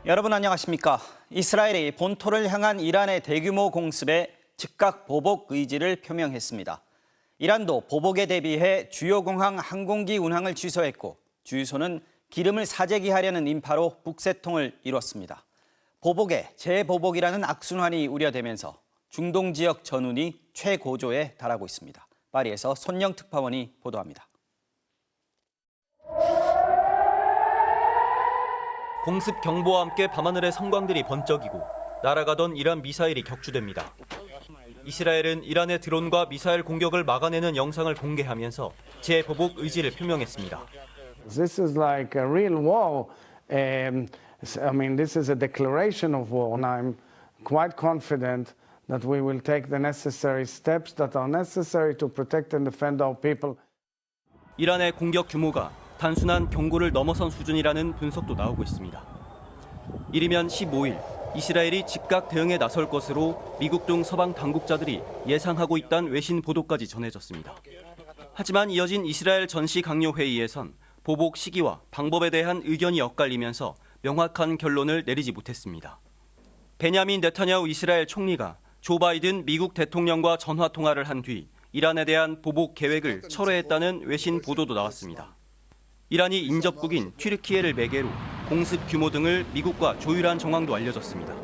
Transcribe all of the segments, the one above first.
여러분 안녕하십니까? 이스라엘이 본토를 향한 이란의 대규모 공습에 즉각 보복 의지를 표명했습니다. 이란도 보복에 대비해 주요 공항 항공기 운항을 취소했고 주유소는 기름을 사재기하려는 인파로 북새통을 이뤘습니다. 보복에 재보복이라는 악순환이 우려되면서 중동 지역 전운이 최고조에 달하고 있습니다. 파리에서 손영 특파원이 보도합니다. 공습 경보와 함께 밤하늘의 섬광들이 번쩍이고 날아가던 이란 미사일이 격추됩니다. 이스라엘은 이란의 드론과 미사일 공격을 막아내는 영상을 공개하면서 재보복 의지를 표명했습니다. This is like a real war. This is a declaration of war, and I'm quite confident that we will take the necessary steps that are necessary to protect and defend our people. 이란의 공격 규모가 단순한 경고를 넘어선 수준이라는 분석도 나오고 있습니다. 이르면 15일 이스라엘이 즉각 대응에 나설 것으로 미국 등 서방 당국자들이 예상하고 있다는 외신 보도까지 전해졌습니다. 하지만 이어진 이스라엘 전시 강요 회의에선 보복 시기와 방법에 대한 의견이 엇갈리면서 명확한 결론을 내리지 못했습니다. 베냐민 네타냐후 이스라엘 총리가 조 바이든 미국 대통령과 전화 통화를 한 뒤 이란에 대한 보복 계획을 철회했다는 외신 보도도 나왔습니다. 이란이 인접국인 튀르키예를 매개로 공습 규모 등을 미국과 조율한 정황도 알려졌습니다.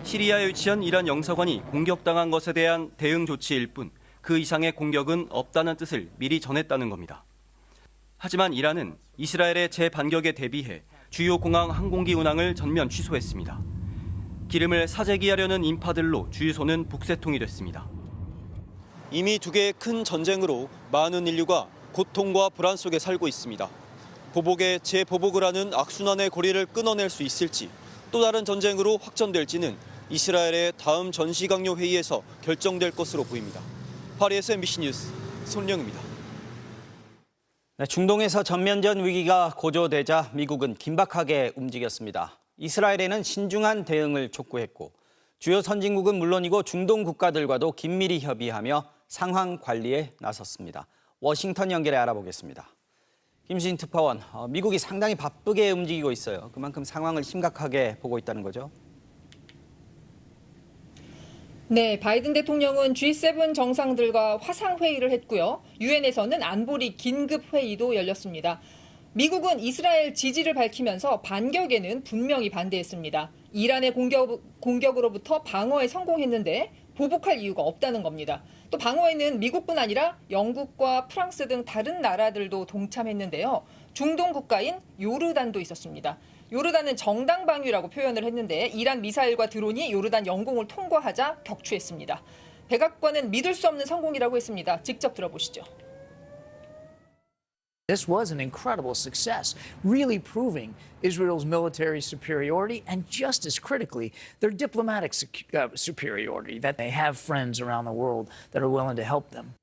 시리아에 위치한 이란 영사관이 공격당한 것에 대한 대응 조치일 뿐 그 이상의 공격은 없다는 뜻을 미리 전했다는 겁니다. 하지만 이란은 이스라엘의 재반격에 대비해 주요 공항 항공기 운항을 전면 취소했습니다. 기름을 사재기하려는 인파들로 주유소는 북새통이 됐습니다. 이미 두 개의 큰 전쟁으로 많은 인류가 고통과 불안 속에 살고 있습니다. 보복에 재보복을 하는 악순환의 고리를 끊어낼 수 있을지 또 다른 전쟁으로 확전될지는 이스라엘의 다음 전시강요 회의에서 결정될 것으로 보입니다. 파리에서 MBC 뉴스 손영입니다. 중동에서 전면전 위기가 고조되자 미국은 긴박하게 움직였습니다. 이스라엘에는 신중한 대응을 촉구했고 주요 선진국은 물론이고 중동 국가들과도 긴밀히 협의하며 상황 관리에 나섰습니다. 워싱턴 연결해 알아보겠습니다. 김수진 특파원, 미국이 상당히 바쁘게 움직이고 있어요. 그만큼 상황을 심각하게 보고 있다는 거죠? 네, 바이든 대통령은 G7 정상들과 화상회의를 했고요. 유엔에서는 안보리 긴급회의도 열렸습니다. 미국은 이스라엘 지지를 밝히면서 반격에는 분명히 반대했습니다. 이란의 공격으로부터 방어에 성공했는데 보복할 이유가 없다는 겁니다. 또 방어에는 미국뿐 아니라 영국과 프랑스 등 다른 나라들도 동참했는데요. 중동 국가인 요르단도 있었습니다. 요르단은 정당 방위라고 표현을 했는데 이란 미사일과 드론이 요르단 영공을 통과하자 격추했습니다. 백악관은 믿을 수 없는 성공이라고 했습니다. 직접 들어보시죠. This was an incredible success, really proving Israel's military superiority and just as critically, their diplomatic superiority, that they have friends around the world that are willing to help them.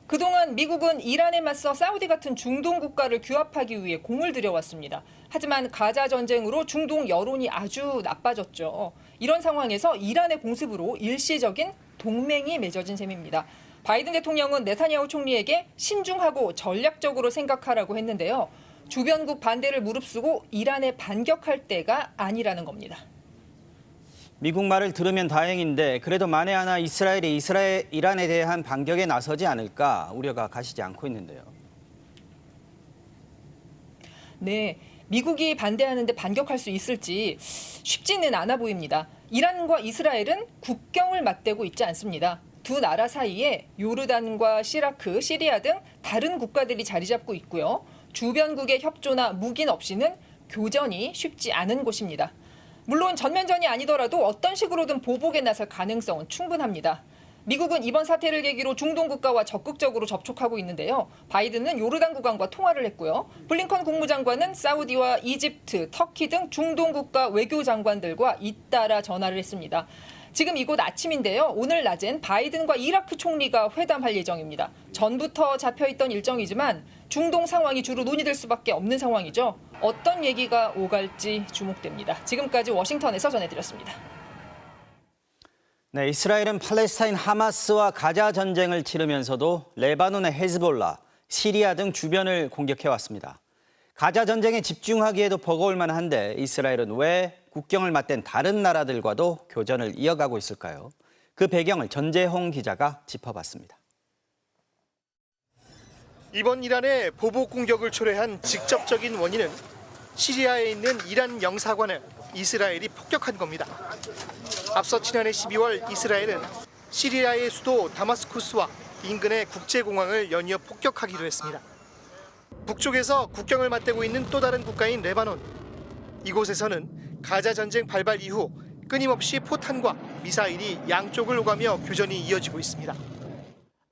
그동안 미국은 이란에 맞서 사우디 같은 중동 국가를 규합하기 위해 공을 들여왔습니다. 하지만 가자 전쟁으로 중동 여론이 아주 나빠졌죠. 이런 상황에서 이란의 공습으로 일시적인 동맹이 맺어진 셈입니다. 바이든 대통령은 네타냐후 총리에게 신중하고 전략적으로 생각하라고 했는데요. 주변국 반대를 무릅쓰고 이란에 반격할 때가 아니라는 겁니다. 미국 말을 들으면 다행인데 그래도 만에 하나 이스라엘이 이란에 대한 반격에 나서지 않을까 우려가 가시지 않고 있는데요. 네, 미국이 반대하는데 반격할 수 있을지 쉽지는 않아 보입니다. 이란과 이스라엘은 국경을 맞대고 있지 않습니다. 두 나라 사이에 요르단과 시라크, 시리아 등 다른 국가들이 자리 잡고 있고요. 주변국의 협조나 묵인 없이는 교전이 쉽지 않은 곳입니다. 물론 전면전이 아니더라도 어떤 식으로든 보복에 나설 가능성은 충분합니다. 미국은 이번 사태를 계기로 중동 국가와 적극적으로 접촉하고 있는데요. 바이든은 요르단 국왕과 통화를 했고요. 블링컨 국무장관은 사우디와 이집트, 터키 등 중동 국가 외교장관들과 잇따라 전화를 했습니다. 지금 이곳 아침인데요. 오늘 낮엔 바이든과 이라크 총리가 회담할 예정입니다. 전부터 잡혀있던 일정이지만 중동 상황이 주로 논의될 수밖에 없는 상황이죠. 어떤 얘기가 오갈지 주목됩니다. 지금까지 워싱턴에서 전해드렸습니다. 네, 이스라엘은 팔레스타인 하마스와 가자 전쟁을 치르면서도 레바논의 헤즈볼라, 시리아 등 주변을 공격해왔습니다. 가자 전쟁에 집중하기에도 버거울 만한데 이스라엘은 왜 국경을 맞댄 다른 나라들과도 교전을 이어가고 있을까요? 그 배경을 전재홍 기자가 짚어봤습니다. 이번 이란의 보복 공격을 초래한 직접적인 원인은 시리아에 있는 이란 영사관을 이스라엘이 폭격한 겁니다. 앞서 지난해 12월 이스라엘은 시리아의 수도 다마스쿠스와 인근의 국제공항을 연이어 폭격하기도 했습니다. 북쪽에서 국경을 맞대고 있는 또 다른 국가인 레바논. 이곳에서는 가자 전쟁 발발 이후 끊임없이 포탄과 미사일이 양쪽을 오가며 교전이 이어지고 있습니다.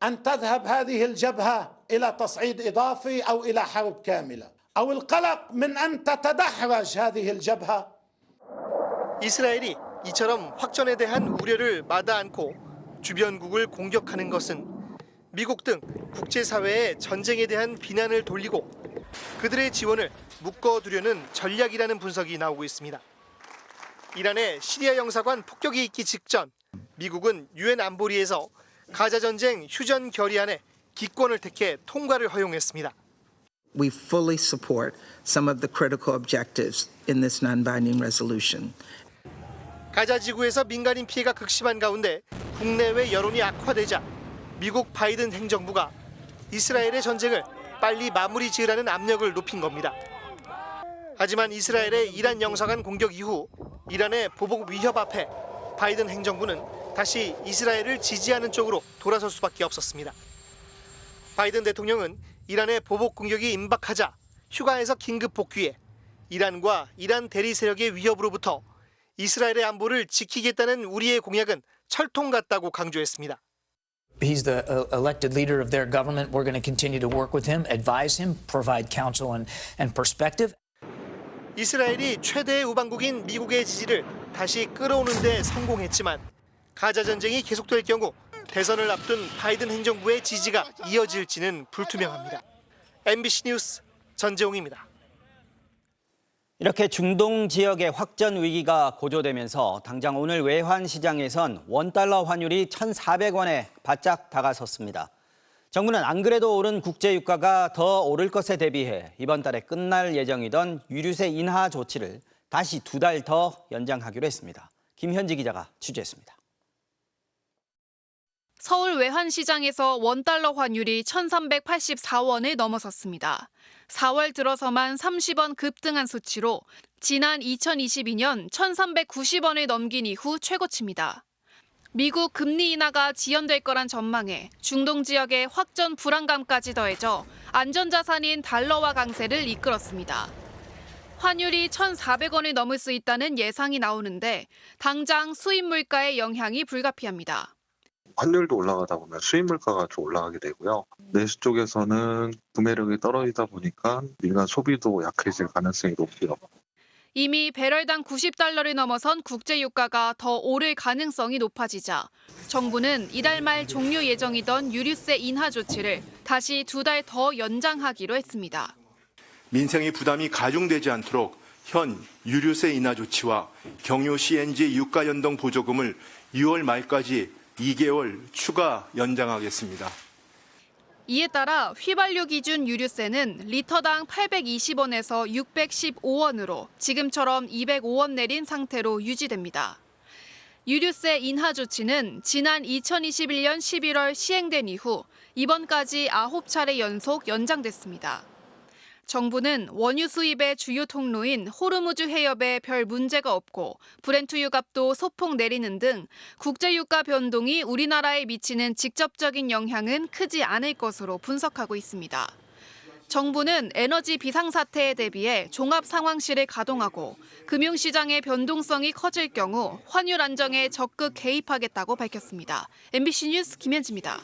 أن تذهب هذه الجبهة إلى تصعيد إضافي أو إلى حرب كاملة أو القلق من أن تتدحرج هذه الجبهة. 이스라엘이 이처럼 확전에 대한 우려를 마다 않고 주변국을 공격하는 것은 미국 등 국제사회의 전쟁에 대한 비난을 돌리고 그들의 지원을 묶어두려는 전략이라는 분석이 나오고 있습니다. 이란의 시리아 영사관 폭격이 있기 직전 미국은 유엔 안보리에서 가자 전쟁 휴전 결의안에 기권을 택해 통과를 허용했습니다. We fully support some of the critical objectives in this non-binding resolution. 가자 지구에서 민간인 피해가 극심한 가운데 국내외 여론이 악화되자 미국 바이든 행정부가 이스라엘의 전쟁을 빨리 마무리 지으라는 압력을 높인 겁니다. 하지만 이스라엘의 이란 영사관 공격 이후 이란의 보복 위협 앞에 바이든 행정부는 다시 이스라엘을 지지하는 쪽으로 돌아설 수밖에 없었습니다. 바이든 대통령은 이란의 보복 공격이 임박하자 휴가에서 긴급 복귀해 이란과 이란 대리 세력의 위협으로부터 이스라엘의 안보를 지키겠다는 우리의 공약은 철통 같다고 강조했습니다. He's the elected leader of their government. We're going to continue to work with him, advise him, provide counsel and perspective. 이스라엘이 최대의 우방국인 미국의 지지를 다시 끌어오는 데 성공했지만 가자 전쟁이 계속될 경우 대선을 앞둔 바이든 행정부의 지지가 이어질지는 불투명합니다. MBC 뉴스 전재홍입니다. 이렇게 중동 지역의 확전 위기가 고조되면서 당장 오늘 외환 시장에선 원달러 환율이 1,400원에 바짝 다가섰습니다. 정부는 안 그래도 오른 국제 유가가 더 오를 것에 대비해 이번 달에 끝날 예정이던 유류세 인하 조치를 다시 2달 더 연장하기로 했습니다. 김현지 기자가 취재했습니다. 서울 외환시장에서 원달러 환율이 1,384원을 넘어섰습니다. 4월 들어서만 30원 급등한 수치로 지난 2022년 1,390원을 넘긴 이후 최고치입니다. 미국 금리 인하가 지연될 거란 전망에 중동 지역의 확전 불안감까지 더해져 안전자산인 달러화 강세를 이끌었습니다. 환율이 1,400원을 넘을 수 있다는 예상이 나오는데 당장 수입 물가의 영향이 불가피합니다. 환율도 올라가다 보면 수입 물가가 좀 올라가게 되고요. 내수 쪽에서는 구매력이 떨어지다 보니까 민간 소비도 약해질 가능성이 높고요. 이미 배럴당 90달러를 넘어선 국제 유가가 더 오를 가능성이 높아지자 정부는 이달 말 종료 예정이던 유류세 인하 조치를 다시 2달 더 연장하기로 했습니다. 민생의 부담이 가중되지 않도록 현 유류세 인하 조치와 경유 CNG 유가 연동 보조금을 6월 말까지 2개월 추가 연장하겠습니다. 이에 따라 휘발유 기준 유류세는 리터당 820원에서 615원으로 지금처럼 205원 내린 상태로 유지됩니다. 유류세 인하 조치는 지난 2021년 11월 시행된 이후 이번까지 9차례 연속 연장됐습니다. 정부는 원유 수입의 주요 통로인 호르무즈 해협에 별 문제가 없고 브렌트유 값도 소폭 내리는 등 국제유가 변동이 우리나라에 미치는 직접적인 영향은 크지 않을 것으로 분석하고 있습니다. 정부는 에너지 비상사태에 대비해 종합상황실을 가동하고 금융시장의 변동성이 커질 경우 환율 안정에 적극 개입하겠다고 밝혔습니다. MBC 뉴스 김현지입니다.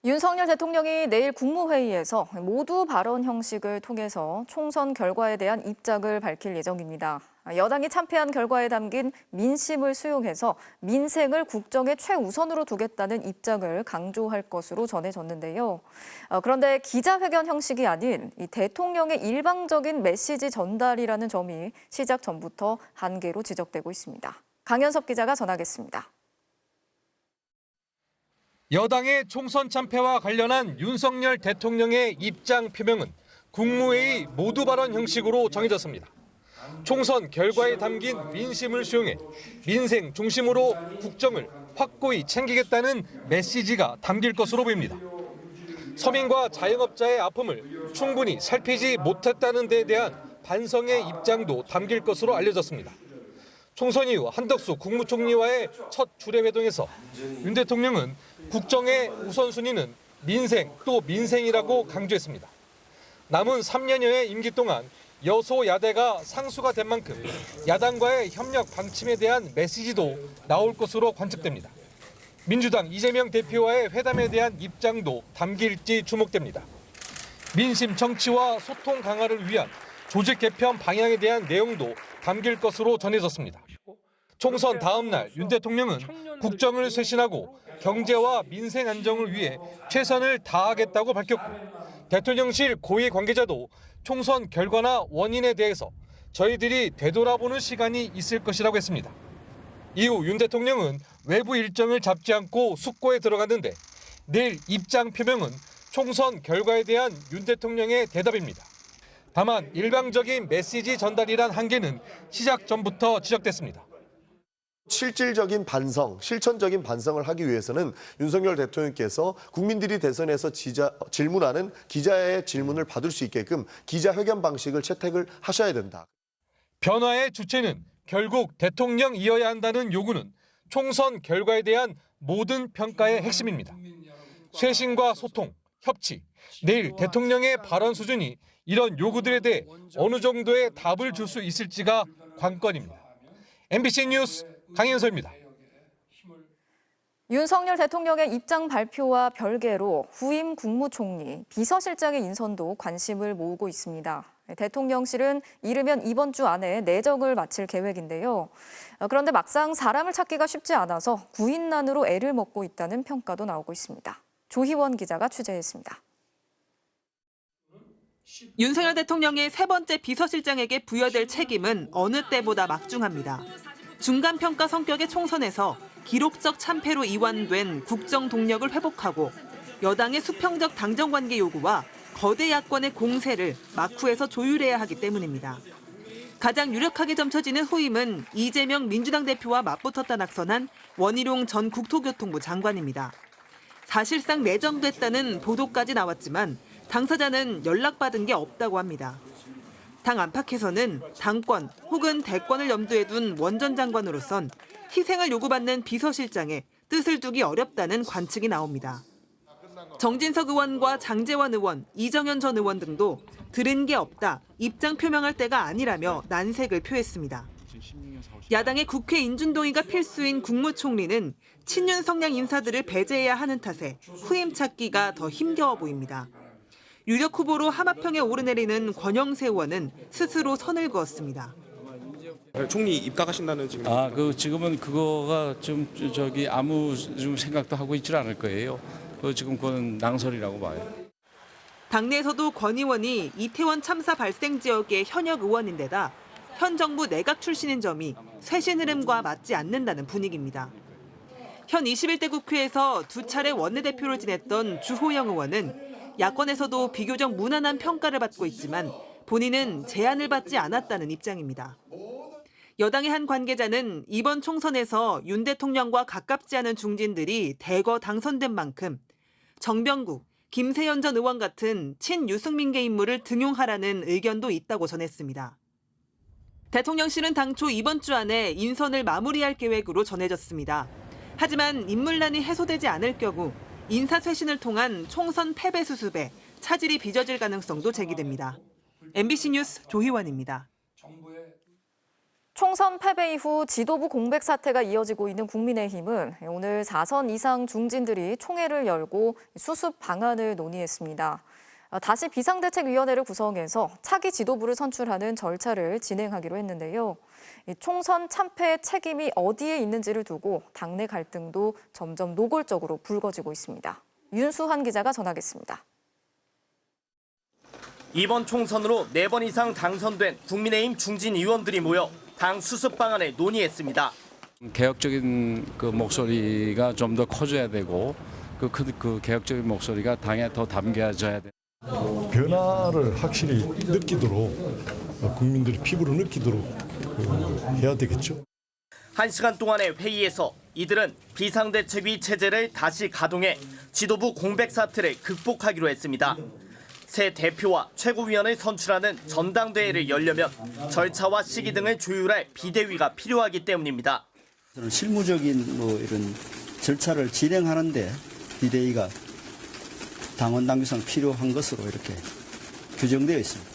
윤석열 대통령이 내일 국무회의에서 모두 발언 형식을 통해서 총선 결과에 대한 입장을 밝힐 예정입니다. 여당이 참패한 결과에 담긴 민심을 수용해서 민생을 국정의 최우선으로 두겠다는 입장을 강조할 것으로 전해졌는데요. 그런데 기자회견 형식이 아닌 이 대통령의 일방적인 메시지 전달이라는 점이 시작 전부터 한계로 지적되고 있습니다. 강현섭 기자가 전하겠습니다. 여당의 총선 참패와 관련한 윤석열 대통령의 입장 표명은 국무회의 모두 발언 형식으로 정해졌습니다. 총선 결과에 담긴 민심을 수용해 민생 중심으로 국정을 확고히 챙기겠다는 메시지가 담길 것으로 보입니다. 서민과 자영업자의 아픔을 충분히 살피지 못했다는 데 대한 반성의 입장도 담길 것으로 알려졌습니다. 총선 이후 한덕수 국무총리와의 첫 주례회동에서 윤 대통령은 국정의 우선순위는 민생 또 민생이라고 강조했습니다. 남은 3년여의 임기 동안 여소야대가 상수가 된 만큼 야당과의 협력 방침에 대한 메시지도 나올 것으로 관측됩니다. 민주당 이재명 대표와의 회담에 대한 입장도 담길지 주목됩니다. 민심 정치와 소통 강화를 위한 조직 개편 방향에 대한 내용도 담길 것으로 전해졌습니다. 총선 다음 날 윤 대통령은 국정을 쇄신하고 경제와 민생 안정을 위해 최선을 다하겠다고 밝혔고 대통령실 고위 관계자도 총선 결과나 원인에 대해서 저희들이 되돌아보는 시간이 있을 것이라고 했습니다. 이후 윤 대통령은 외부 일정을 잡지 않고 숙고에 들어갔는데 내일 입장 표명은 총선 결과에 대한 윤 대통령의 대답입니다. 다만 일방적인 메시지 전달이란 한계는 시작 전부터 지적됐습니다. 실질적인 반성, 실천적인 반성을 하기 위해서는 윤석열 대통령께서 국민들이 대선에서 질문하는 기자의 질문을 받을 수 있게끔 기자회견 방식을 채택을 하셔야 된다. 변화의 주체는 결국 대통령이어야 한다는 요구는 총선 결과에 대한 모든 평가의 핵심입니다. 쇄신과 소통, 협치, 내일 대통령의 발언 수준이 이런 요구들에 대해 어느 정도의 답을 줄 수 있을지가 관건입니다. MBC 뉴스 강현서입니다. 윤석열 대통령의 입장 발표와 별개로 후임 국무총리, 비서실장의 인선도 관심을 모으고 있습니다. 대통령실은 이르면 이번 주 안에 내정을 마칠 계획인데요. 그런데 막상 사람을 찾기가 쉽지 않아서 구인난으로 애를 먹고 있다는 평가도 나오고 있습니다. 조희원 기자가 취재했습니다. 윤석열 대통령의 세 번째 비서실장에게 부여될 책임은 어느 때보다 막중합니다. 중간평가 성격의 총선에서 기록적 참패로 이완된 국정 동력을 회복하고 여당의 수평적 당정관계 요구와 거대 야권의 공세를 막후에서 조율해야 하기 때문입니다. 가장 유력하게 점쳐지는 후임은 이재명 민주당 대표와 맞붙었다 낙선한 원희룡 전 국토교통부 장관입니다. 사실상 내정됐다는 보도까지 나왔지만 당사자는 연락받은 게 없다고 합니다. 당 안팎에서는 당권 혹은 대권을 염두에 둔 원 전 장관으로선 희생을 요구받는 비서실장에 뜻을 두기 어렵다는 관측이 나옵니다. 정진석 의원과 장제원 의원, 이정현 전 의원 등도 들은 게 없다, 입장 표명할 때가 아니라며 난색을 표했습니다. 야당의 국회 인준동의가 필수인 국무총리는 친윤 성향 인사들을 배제해야 하는 탓에 후임 찾기가 더 힘겨워 보입니다. 유력 후보로 하마평에 오르내리는 권영세 의원은 스스로 선을 그었습니다. 총리 입각하신다는 지금. 지금은 그거가 아무 생각도 하고 있질 않을 거예요. 지금 그건 낭설이라고 봐요. 당내에서도 권 의원이 이태원 참사 발생 지역의 현역 의원인데다 현 정부 내각 출신인 점이 쇄신 흐름과 맞지 않는다는 분위기입니다. 현 21대 국회에서 두 차례 원내대표를 지냈던 주호영 의원은 야권에서도 비교적 무난한 평가를 받고 있지만 본인은 제안을 받지 않았다는 입장입니다. 여당의 한 관계자는 이번 총선에서 윤 대통령과 가깝지 않은 중진들이 대거 당선된 만큼 정병국, 김세연 전 의원 같은 친유승민계 인물을 등용하라는 의견도 있다고 전했습니다. 대통령실은 당초 이번 주 안에 인선을 마무리할 계획으로 전해졌습니다. 하지만 인물난이 해소되지 않을 경우 인사쇄신을 통한 총선 패배 수습에 차질이 빚어질 가능성도 제기됩니다. MBC 뉴스 조희원입니다. 총선 패배 이후 지도부 공백 사태가 이어지고 있는 국민의힘은 오늘 4선 이상 중진들이 총회를 열고 수습 방안을 논의했습니다. 다시 비상대책위원회를 구성해서 차기 지도부를 선출하는 절차를 진행하기로 했는데요. 총선 참패의 책임이 어디에 있는지를 두고 당내 갈등도 점점 노골적으로 불거지고 있습니다. 윤수환 기자가 전하겠습니다. 이번 총선으로 4번 이상 당선된 국민의힘 중진 의원들이 모여 당 수습 방안을 논의했습니다. 개혁적인 목소리가 좀 더 커져야 되고 그 개혁적인 목소리가 당에 더 담겨져야 돼. 변화를 확실히 느끼도록 국민들이 피부로 느끼도록 해야 되겠죠. 1시간 동안의 회의에서 이들은 비상대책위 체제를 다시 가동해 지도부 공백 사태를 극복하기로 했습니다. 새 대표와 최고위원을 선출하는 전당대회를 열려면 절차와 시기 등을 조율할 비대위가 필요하기 때문입니다. 실무적인 이런 절차를 진행하는데 비대위가 당원 당규상 필요한 것으로 이렇게 규정되어 있습니다.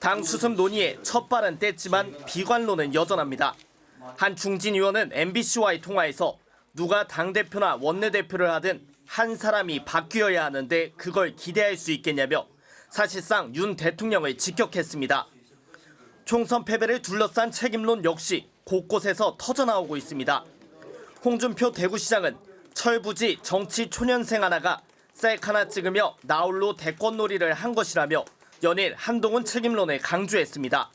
당 수습 논의에 첫 발은 뗐지만 비관론은 여전합니다. 한 중진 의원은 MBC와의 통화에서 누가 당대표나 원내대표를 하든 한 사람이 바뀌어야 하는데 그걸 기대할 수 있겠냐며 사실상 윤 대통령을 직격했습니다. 총선 패배를 둘러싼 책임론 역시 곳곳에서 터져나오고 있습니다. 홍준표 대구시장은 철부지 정치 초년생 하나가 셀카 하나 찍으며 나홀로 대권놀이를 한 것이라며 연일 한동훈 책임론을 강조했습니다.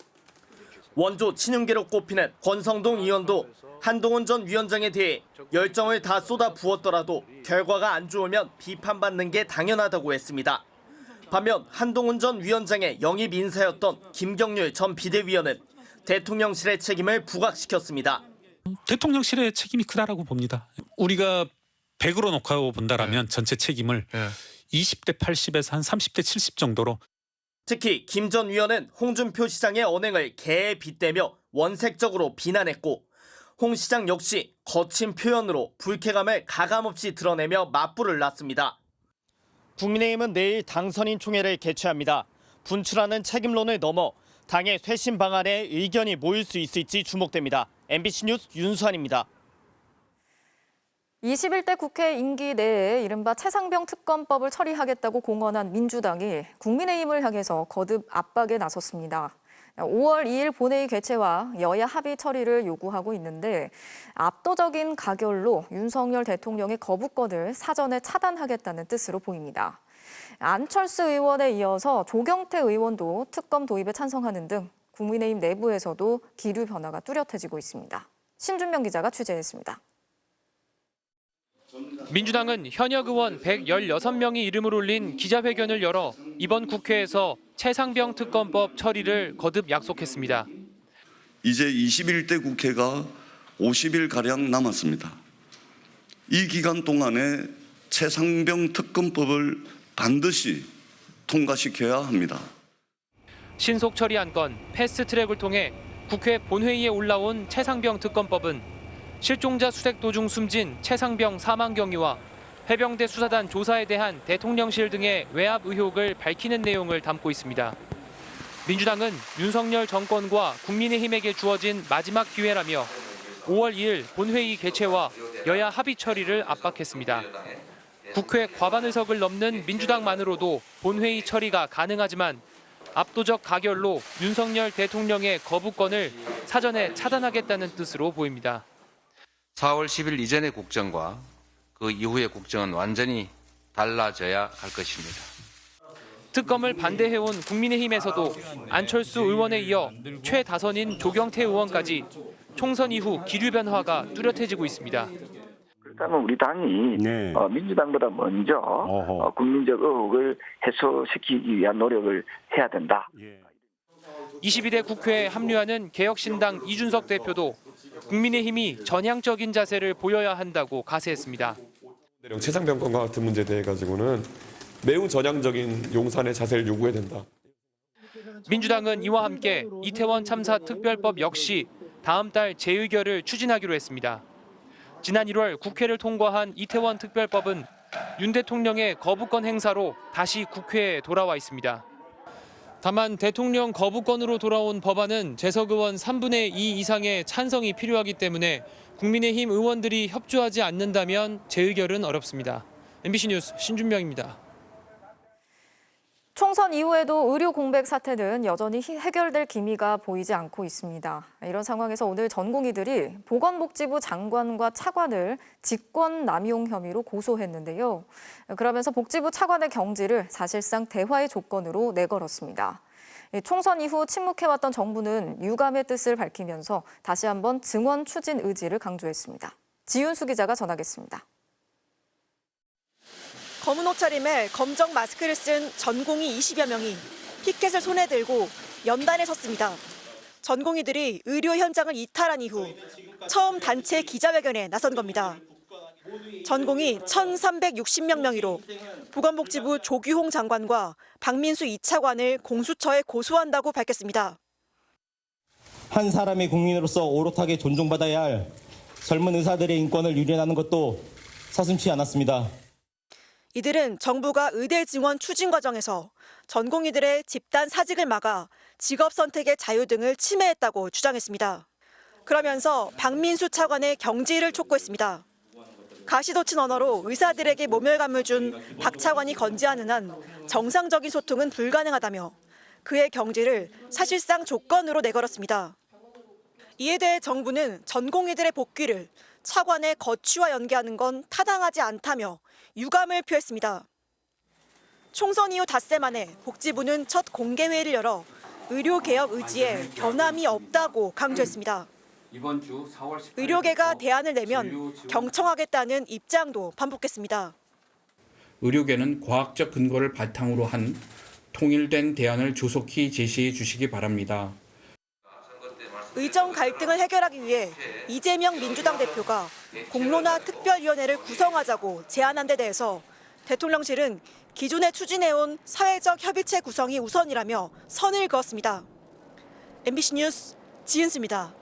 원조 친윤계로 꼽히는 권성동 의원도 한동훈 전 위원장에 대해 열정을 다 쏟아 부었더라도 결과가 안 좋으면 비판받는 게 당연하다고 했습니다. 반면 한동훈 전 위원장의 영입 인사였던 김경률 전 비대위원은 대통령실의 책임을 부각시켰습니다. 대통령실의 책임이 크다라고 봅니다. 우리가 100으로 놓고 본다라면 전체 책임을 20대 80에서 한 30대 70 정도로. 특히 김 전 위원은 홍준표 시장의 언행을 개에 빗대며 원색적으로 비난했고 홍 시장 역시 거친 표현으로 불쾌감을 가감없이 드러내며 맞불을 놨습니다. 국민의힘은 내일 당선인 총회를 개최합니다. 분출하는 책임론을 넘어 당의 쇄신 방안에 의견이 모일 수 있을지 주목됩니다. MBC 뉴스 윤수환입니다. 21대 국회 임기 내에 이른바 최상병 특검법을 처리하겠다고 공언한 민주당이 국민의힘을 향해서 거듭 압박에 나섰습니다. 5월 2일 본회의 개최와 여야 합의 처리를 요구하고 있는데 압도적인 가결로 윤석열 대통령의 거부권을 사전에 차단하겠다는 뜻으로 보입니다. 안철수 의원에 이어서 조경태 의원도 특검 도입에 찬성하는 등 국민의힘 내부에서도 기류 변화가 뚜렷해지고 있습니다. 신준명 기자가 취재했습니다. 민주당은 현역 의원 116명이 이름을 올린 기자회견을 열어 이번 국회에서 최상병 특검법 처리를 거듭 약속했습니다. 이제 21대 국회가 50일가량 남았습니다. 이 기간 동안에 최상병 특검법을 반드시 통과시켜야 합니다. 신속 처리한 건 패스트트랙을 통해 국회 본회의에 올라온 최상병 특검법은 실종자 수색 도중 숨진 최상병 사망 경위와 해병대 수사단 조사에 대한 대통령실 등의 외압 의혹을 밝히는 내용을 담고 있습니다. 민주당은 윤석열 정권과 국민의힘에게 주어진 마지막 기회라며 5월 2일 본회의 개최와 여야 합의 처리를 압박했습니다. 국회 과반 의석을 넘는 민주당만으로도 본회의 처리가 가능하지만 압도적 가결로 윤석열 대통령의 거부권을 사전에 차단하겠다는 뜻으로 보입니다. 4월 10일 이전의 국정과 그 이후의 국정은 완전히 달라져야 할 것입니다. 특검을 반대해온 국민의힘에서도 안철수 의원에 이어 최다선인 조경태 의원까지 총선 이후 기류 변화가 뚜렷해지고 있습니다. 그렇다면 우리 당이 민주당보다 먼저 국민적 의혹을 해소시키기 위한 노력을 해야 된다. 22대 국회에 합류하는 개혁신당 이준석 대표도 국민의힘이 전향적인 자세를 보여야 한다고 가세했습니다. 최상병권과 같은 문제에 대해 가지고는 매우 전향적인 용산의 자세를 요구해야 된다. 민주당은 이와 함께 이태원 참사 특별법 역시 다음 달 재의결을 추진하기로 했습니다. 지난 1월 국회를 통과한 이태원 특별법은 윤 대통령의 거부권 행사로 다시 국회에 돌아와 있습니다. 다만 대통령 거부권으로 돌아온 법안은 재석 의원 3분의 2 이상의 찬성이 필요하기 때문에 국민의힘 의원들이 협조하지 않는다면 재의결은 어렵습니다. MBC 뉴스 신준명입니다. 총선 이후에도 의료 공백 사태는 여전히 해결될 기미가 보이지 않고 있습니다. 이런 상황에서 오늘 전공의들이 보건복지부 장관과 차관을 직권 남용 혐의로 고소했는데요. 그러면서 복지부 차관의 경질을 사실상 대화의 조건으로 내걸었습니다. 총선 이후 침묵해왔던 정부는 유감의 뜻을 밝히면서 다시 한번 증원 추진 의지를 강조했습니다. 지윤수 기자가 전하겠습니다. 검은 옷차림에 검정 마스크를 쓴 전공의 20여 명이 피켓을 손에 들고 연단에 섰습니다. 전공의들이 의료 현장을 이탈한 이후 처음 단체 기자회견에 나선 겁니다. 전공의 1,360명 명의로 보건복지부 조규홍 장관과 박민수 2차관을 공수처에 고소한다고 밝혔습니다. 한 사람의 국민으로서 오롯하게 존중받아야 할 젊은 의사들의 인권을 유린하는 것도 서슴지 않았습니다. 이들은 정부가 의대 증원 추진 과정에서 전공의들의 집단 사직을 막아 직업 선택의 자유 등을 침해했다고 주장했습니다. 그러면서 박민수 차관의 경질을 촉구했습니다. 가시돋친 언어로 의사들에게 모멸감을 준 박 차관이 건지하는 한 정상적인 소통은 불가능하다며 그의 경질을 사실상 조건으로 내걸었습니다. 이에 대해 정부는 전공의들의 복귀를 차관의 거취와 연계하는 건 타당하지 않다며 유감을 표했습니다. 총선 이후 닷새 만에 복지부는 첫 공개회의를 열어 의료개혁 의지에 변함이 없다고 강조했습니다. 이번 주 4월 18일 의료계가 대안을 내면 경청하겠다는 입장도 반복했습니다. 의료계는 과학적 근거를 바탕으로 한 통일된 대안을 조속히 제시해 주시기 바랍니다. 의정 갈등을 해결하기 위해 이재명 민주당 대표가 공론화 특별위원회를 구성하자고 제안한 데 대해서 대통령실은 기존에 추진해온 사회적 협의체 구성이 우선이라며 선을 그었습니다. MBC 뉴스 지은수입니다.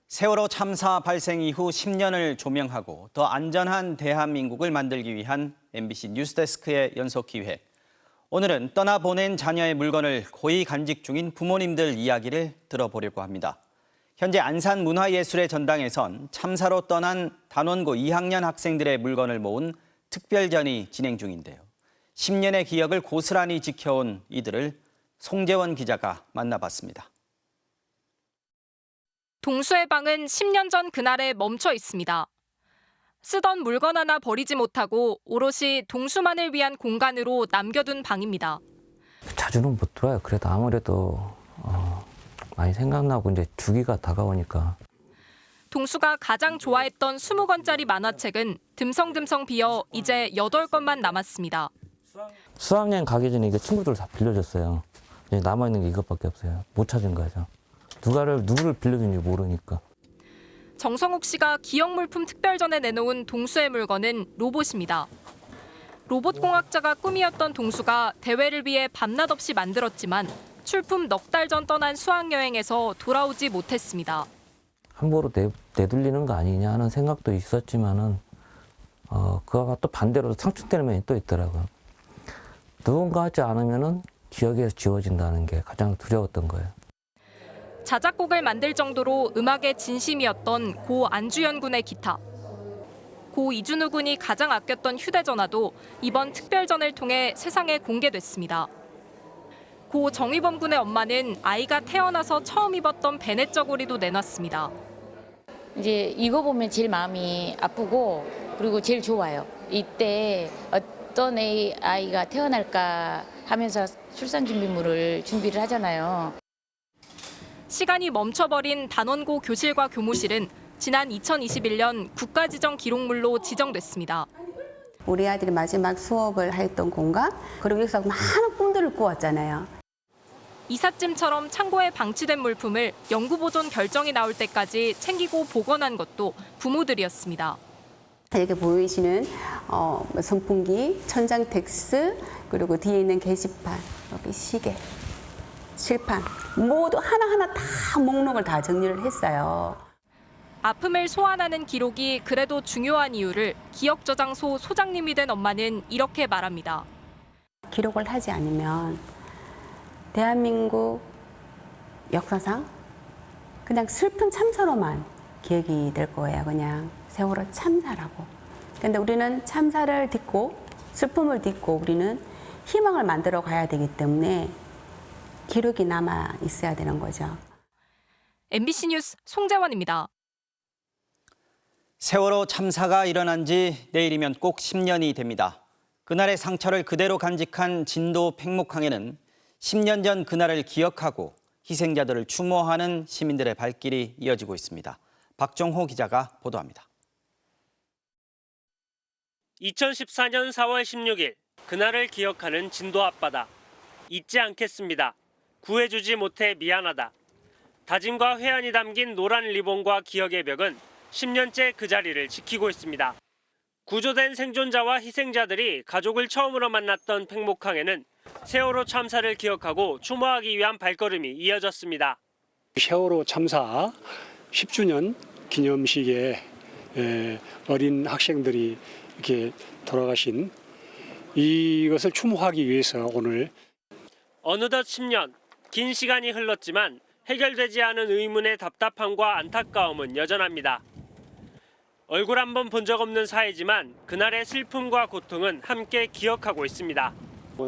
세월호 참사 발생 이후 10년을 조명하고 더 안전한 대한민국을 만들기 위한 MBC 뉴스데스크의 연속 기획. 오늘은 떠나보낸 자녀의 물건을 고이 간직 중인 부모님들 이야기를 들어보려고 합니다. 현재 안산문화예술의 전당에선 참사로 떠난 단원고 2학년 학생들의 물건을 모은 특별전이 진행 중인데요. 10년의 기억을 고스란히 지켜온 이들을 송재원 기자가 만나봤습니다. 동수의 방은 10년 전 그날에 멈춰 있습니다. 쓰던 물건 하나 버리지 못하고 오롯이 동수만을 위한 공간으로 남겨둔 방입니다. 자주는 못 들어요. 그래도 아무래도 많이 생각나고 이제 주기가 다가오니까. 동수가 가장 좋아했던 20권짜리 만화책은 듬성듬성 비어 이제 8권만 남았습니다. 수학여행 가기 전에 이거 친구들 다 빌려줬어요. 이제 남아있는 게 이것밖에 없어요. 못 찾은 거죠. 누구를 빌려준지 모르니까. 정성욱 씨가 기억물품 특별전에 내놓은 동수의 물건은 로봇입니다. 로봇공학자가 꿈이었던 동수가 대회를 위해 밤낮 없이 만들었지만 출품 넉 달 전 떠난 수학여행에서 돌아오지 못했습니다. 함부로 내돌리는 거 아니냐 하는 생각도 있었지만은 그거가 또 반대로 상충되는 면이 또 있더라고요. 누군가 하지 않으면은 기억에서 지워진다는 게 가장 두려웠던 거예요. 자작곡을 만들 정도로 음악에 진심이었던 고 안주연 군의 기타. 고 이준우 군이 가장 아꼈던 휴대전화도 이번 특별전을 통해 세상에 공개됐습니다. 고 정의범 군의 엄마는 아이가 태어나서 처음 입었던 베넷 저고리도 내놨습니다. 이제 이거 보면 제일 마음이 아프고 그리고 제일 좋아요. 이때 어떤 아이가 태어날까 하면서 출산 준비물을 준비를 하잖아요. 시간이 멈춰버린 단원고 교실과 교무실은 지난 2021년 국가지정 기록물로 지정됐습니다. 우리 아들이 마지막 수업을 했던 공간, 그리고 여기서 많은 꿈들을 꾸었잖아요. 이삿짐처럼 창고에 방치된 물품을 영구보존 결정이 나올 때까지 챙기고 복원한 것도 부모들이었습니다. 여기 보이시는 선풍기, 천장 텍스, 그리고 뒤에 있는 게시판, 여기 시계, 칠판 모두 하나하나 다 목록을 다 정리를 했어요. 아픔을 소환하는 기록이 그래도 중요한 이유를 기억저장소 소장님이 된 엄마는 이렇게 말합니다. 기록을 하지 않으면 대한민국 역사상 그냥 슬픈 참사로만 기억이 될 거예요. 그냥 세월호 참사라고. 근데 우리는 참사를 딛고 슬픔을 딛고 우리는 희망을 만들어 가야 되기 때문에 기록이 남아 있어야 되는 거죠. MBC 뉴스 송재원입니다. 세월호 참사가 일어난 지 내일이면 꼭 10년이 됩니다. 그날의 상처를 그대로 간직한 진도 팽목항에는 10년 전 그날을 기억하고 희생자들을 추모하는 시민들의 발길이 이어지고 있습니다. 박정호 기자가 보도합니다. 2014년 4월 16일 그날을 기억하는 진도 앞바다. 잊지 않겠습니다. 구해주지 못해 미안하다. 다짐과 회한이 담긴 노란 리본과 기억의 벽은 10년째 그 자리를 지키고 있습니다. 구조된 생존자와 희생자들이 가족을 처음으로 만났던 팽목항에는 세월호 참사를 기억하고 추모하기 위한 발걸음이 이어졌습니다. 세월호 참사 10주년 기념식에 어린 학생들이 이렇게 돌아가신 이것을 추모하기 위해서 오늘 어느덧 10년, 긴 시간이 흘렀지만 해결되지 않은 의문의 답답함과 안타까움은 여전합니다. 얼굴 한번 본 적 없는 사이지만 그날의 슬픔과 고통은 함께 기억하고 있습니다.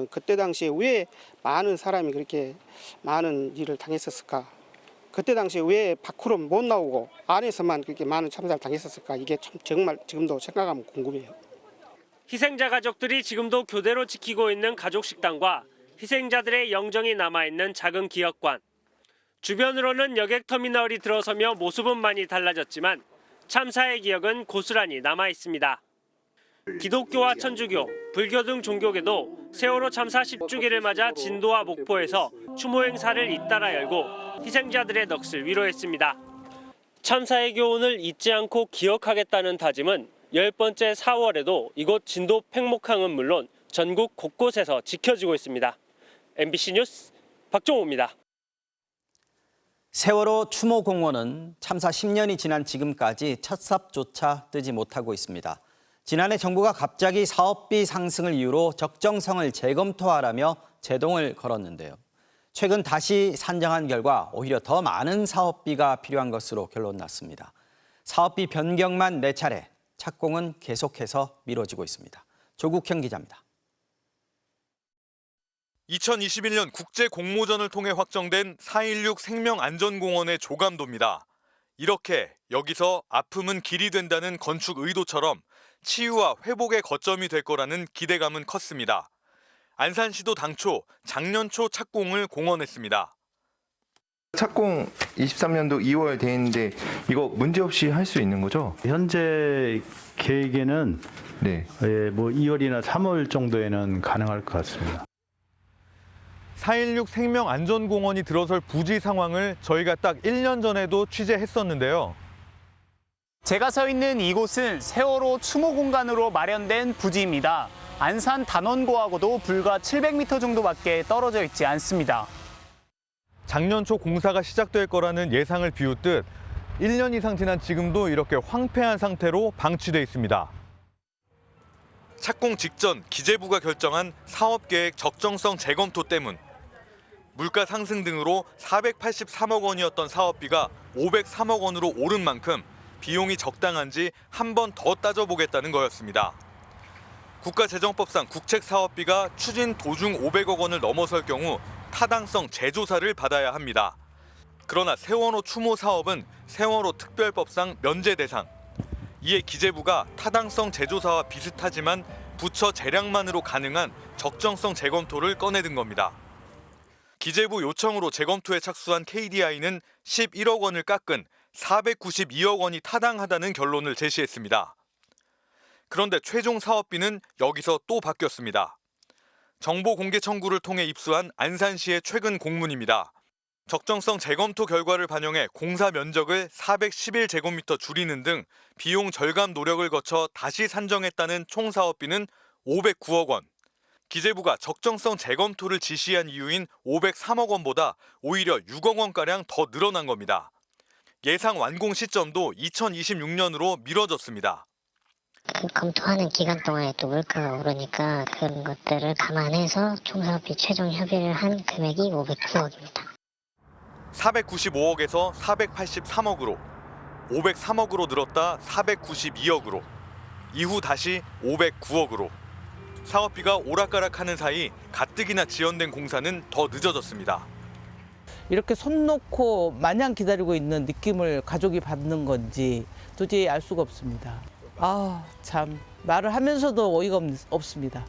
그때 당시에 왜 많은 사람이 그렇게 많은 일을 당했었을까? 그때 당시에 왜 밖으로 못 나오고 안에서만 그렇게 많은 참사를 당했었을까? 이게 참 정말 지금도 생각하면 궁금해요. 희생자 가족들이 지금도 교대로 지키고 있는 가족식당과 희생자들의 영정이 남아있는 작은 기억관. 주변으로는 여객터미널이 들어서며 모습은 많이 달라졌지만 참사의 기억은 고스란히 남아있습니다. 기독교와 천주교, 불교 등 종교계도 세월호 참사 10주기를 맞아 진도와 목포에서 추모 행사를 잇따라 열고 희생자들의 넋을 위로했습니다. 참사의 교훈을 잊지 않고 기억하겠다는 다짐은 10번째 4월에도 이곳 진도 팽목항은 물론 전국 곳곳에서 지켜지고 있습니다. MBC 뉴스 박종호입니다. 세월호 추모공원은 참사 10년이 지난 지금까지 첫 삽조차 뜨지 못하고 있습니다. 지난해 정부가 갑자기 사업비 상승을 이유로 적정성을 재검토하라며 제동을 걸었는데요. 최근 다시 산정한 결과 오히려 더 많은 사업비가 필요한 것으로 결론났습니다. 사업비 변경만 4차례, 착공은 계속해서 미뤄지고 있습니다. 조국형 기자입니다. 2021년 국제공모전을 통해 확정된 4.16 생명안전공원의 조감도입니다. 이렇게 여기서 아픔은 길이 된다는 건축 의도처럼 치유와 회복의 거점이 될 거라는 기대감은 컸습니다. 안산시도 당초 작년 초 착공을 공언했습니다. 착공 23년도 2월 돼 있는데 이거 문제없이 할 수 있는 거죠? 현재 계획에는 뭐 2월이나 3월 정도에는 가능할 것 같습니다. 4.16 생명안전공원이 들어설 부지 상황을 저희가 딱 1년 전에도 취재했었는데요. 제가 서 있는 이곳은 세월호 추모 공간으로 마련된 부지입니다. 안산 단원고하고도 불과 700m 정도밖에 떨어져 있지 않습니다. 작년 초 공사가 시작될 거라는 예상을 비웃듯 1년 이상 지난 지금도 이렇게 황폐한 상태로 방치돼 있습니다. 착공 직전 기재부가 결정한 사업계획 적정성 재검토 때문 물가 상승 등으로 483억 원이었던 사업비가 503억 원으로 오른 만큼 비용이 적당한지 한 번 더 따져보겠다는 거였습니다. 국가재정법상 국책사업비가 추진 도중 500억 원을 넘어설 경우 타당성 재조사를 받아야 합니다. 그러나 세월호 추모 사업은 세월호 특별법상 면제 대상. 이에 기재부가 타당성 재조사와 비슷하지만 부처 재량만으로 가능한 적정성 재검토를 꺼내든 겁니다. 기재부 요청으로 재검토에 착수한 KDI는 11억 원을 깎은 492억 원이 타당하다는 결론을 제시했습니다. 그런데 최종 사업비는 여기서 또 바뀌었습니다. 정보 공개 청구를 통해 입수한 안산시의 최근 공문입니다. 적정성 재검토 결과를 반영해 공사 면적을 411제곱미터 줄이는 등 비용 절감 노력을 거쳐 다시 산정했다는 총 사업비는 509억 원. 기재부가 적정성 재검토를 지시한 이유인 503억 원보다 오히려 6억 원가량 더 늘어난 겁니다. 예상 완공 시점도 2026년으로 미뤄졌습니다. 검토하는 기간 동안에 또 물가가 오르니까 그런 것들을 감안해서 총사업비 최종 협의를 한 금액이 509억입니다. 495억에서 483억으로, 503억으로 늘었다 492억으로, 이후 다시 509억으로. 사업비가 오락가락하는 사이 가뜩이나 지연된 공사는 더 늦어졌습니다. 이렇게 손 놓고 마냥 기다리고 있는 느낌을 가족이 받는 건지 도저히 알 수가 없습니다. 참 말을 하면서도 어이가 없습니다.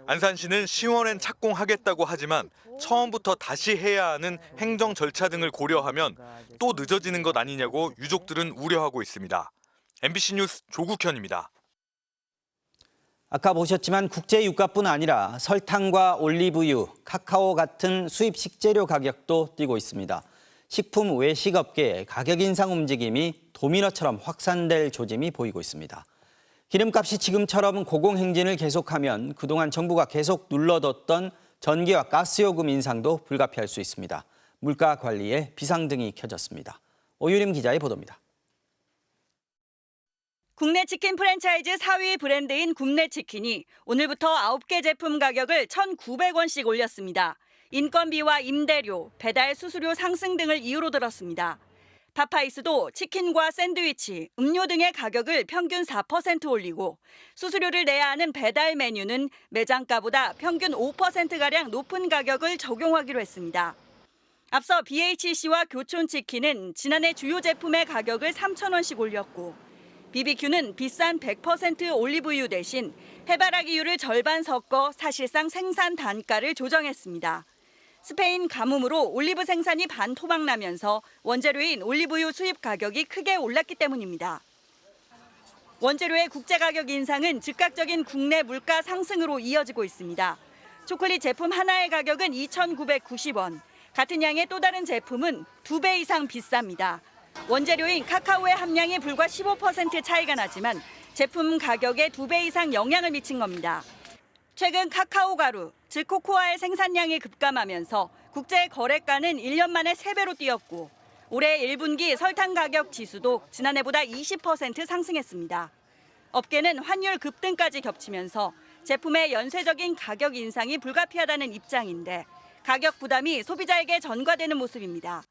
안산시는 시원엔 착공하겠다고 하지만 처음부터 다시 해야 하는 행정 절차 등을 고려하면 또 늦어지는 것 아니냐고 유족들은 우려하고 있습니다. MBC 뉴스 조국현입니다. 아까 보셨지만 국제 유가뿐 아니라 설탕과 올리브유, 카카오 같은 수입 식재료 가격도 뛰고 있습니다. 식품 외식업계의 가격 인상 움직임이 도미노처럼 확산될 조짐이 보이고 있습니다. 기름값이 지금처럼 고공행진을 계속하면 그동안 정부가 계속 눌러뒀던 전기와 가스요금 인상도 불가피할 수 있습니다. 물가 관리에 비상등이 켜졌습니다. 오유림 기자의 보도입니다. 국내 치킨 프랜차이즈 4위 브랜드인 굽네치킨이 오늘부터 9개 제품 가격을 1,900원씩 올렸습니다. 인건비와 임대료, 배달 수수료 상승 등을 이유로 들었습니다. 파파이스도 치킨과 샌드위치, 음료 등의 가격을 평균 4% 올리고 수수료를 내야 하는 배달 메뉴는 매장가보다 평균 5%가량 높은 가격을 적용하기로 했습니다. 앞서 BHC와 교촌치킨은 지난해 주요 제품의 가격을 3,000원씩 올렸고 BBQ는 비싼 100% 올리브유 대신 해바라기유를 절반 섞어 사실상 생산 단가를 조정했습니다. 스페인 가뭄으로 올리브 생산이 반토막나면서 원재료인 올리브유 수입 가격이 크게 올랐기 때문입니다. 원재료의 국제 가격 인상은 즉각적인 국내 물가 상승으로 이어지고 있습니다. 초콜릿 제품 하나의 가격은 2,990원, 같은 양의 또 다른 제품은 2배 이상 비쌉니다. 원재료인 카카오의 함량이 불과 15% 차이가 나지만 제품 가격에 2배 이상 영향을 미친 겁니다. 최근 카카오 가루, 즉 코코아의 생산량이 급감하면서 국제 거래가는 1년 만에 3배로 뛰었고 올해 1분기 설탕 가격 지수도 지난해보다 20% 상승했습니다. 업계는 환율 급등까지 겹치면서 제품의 연쇄적인 가격 인상이 불가피하다는 입장인데 가격 부담이 소비자에게 전가되는 모습입니다.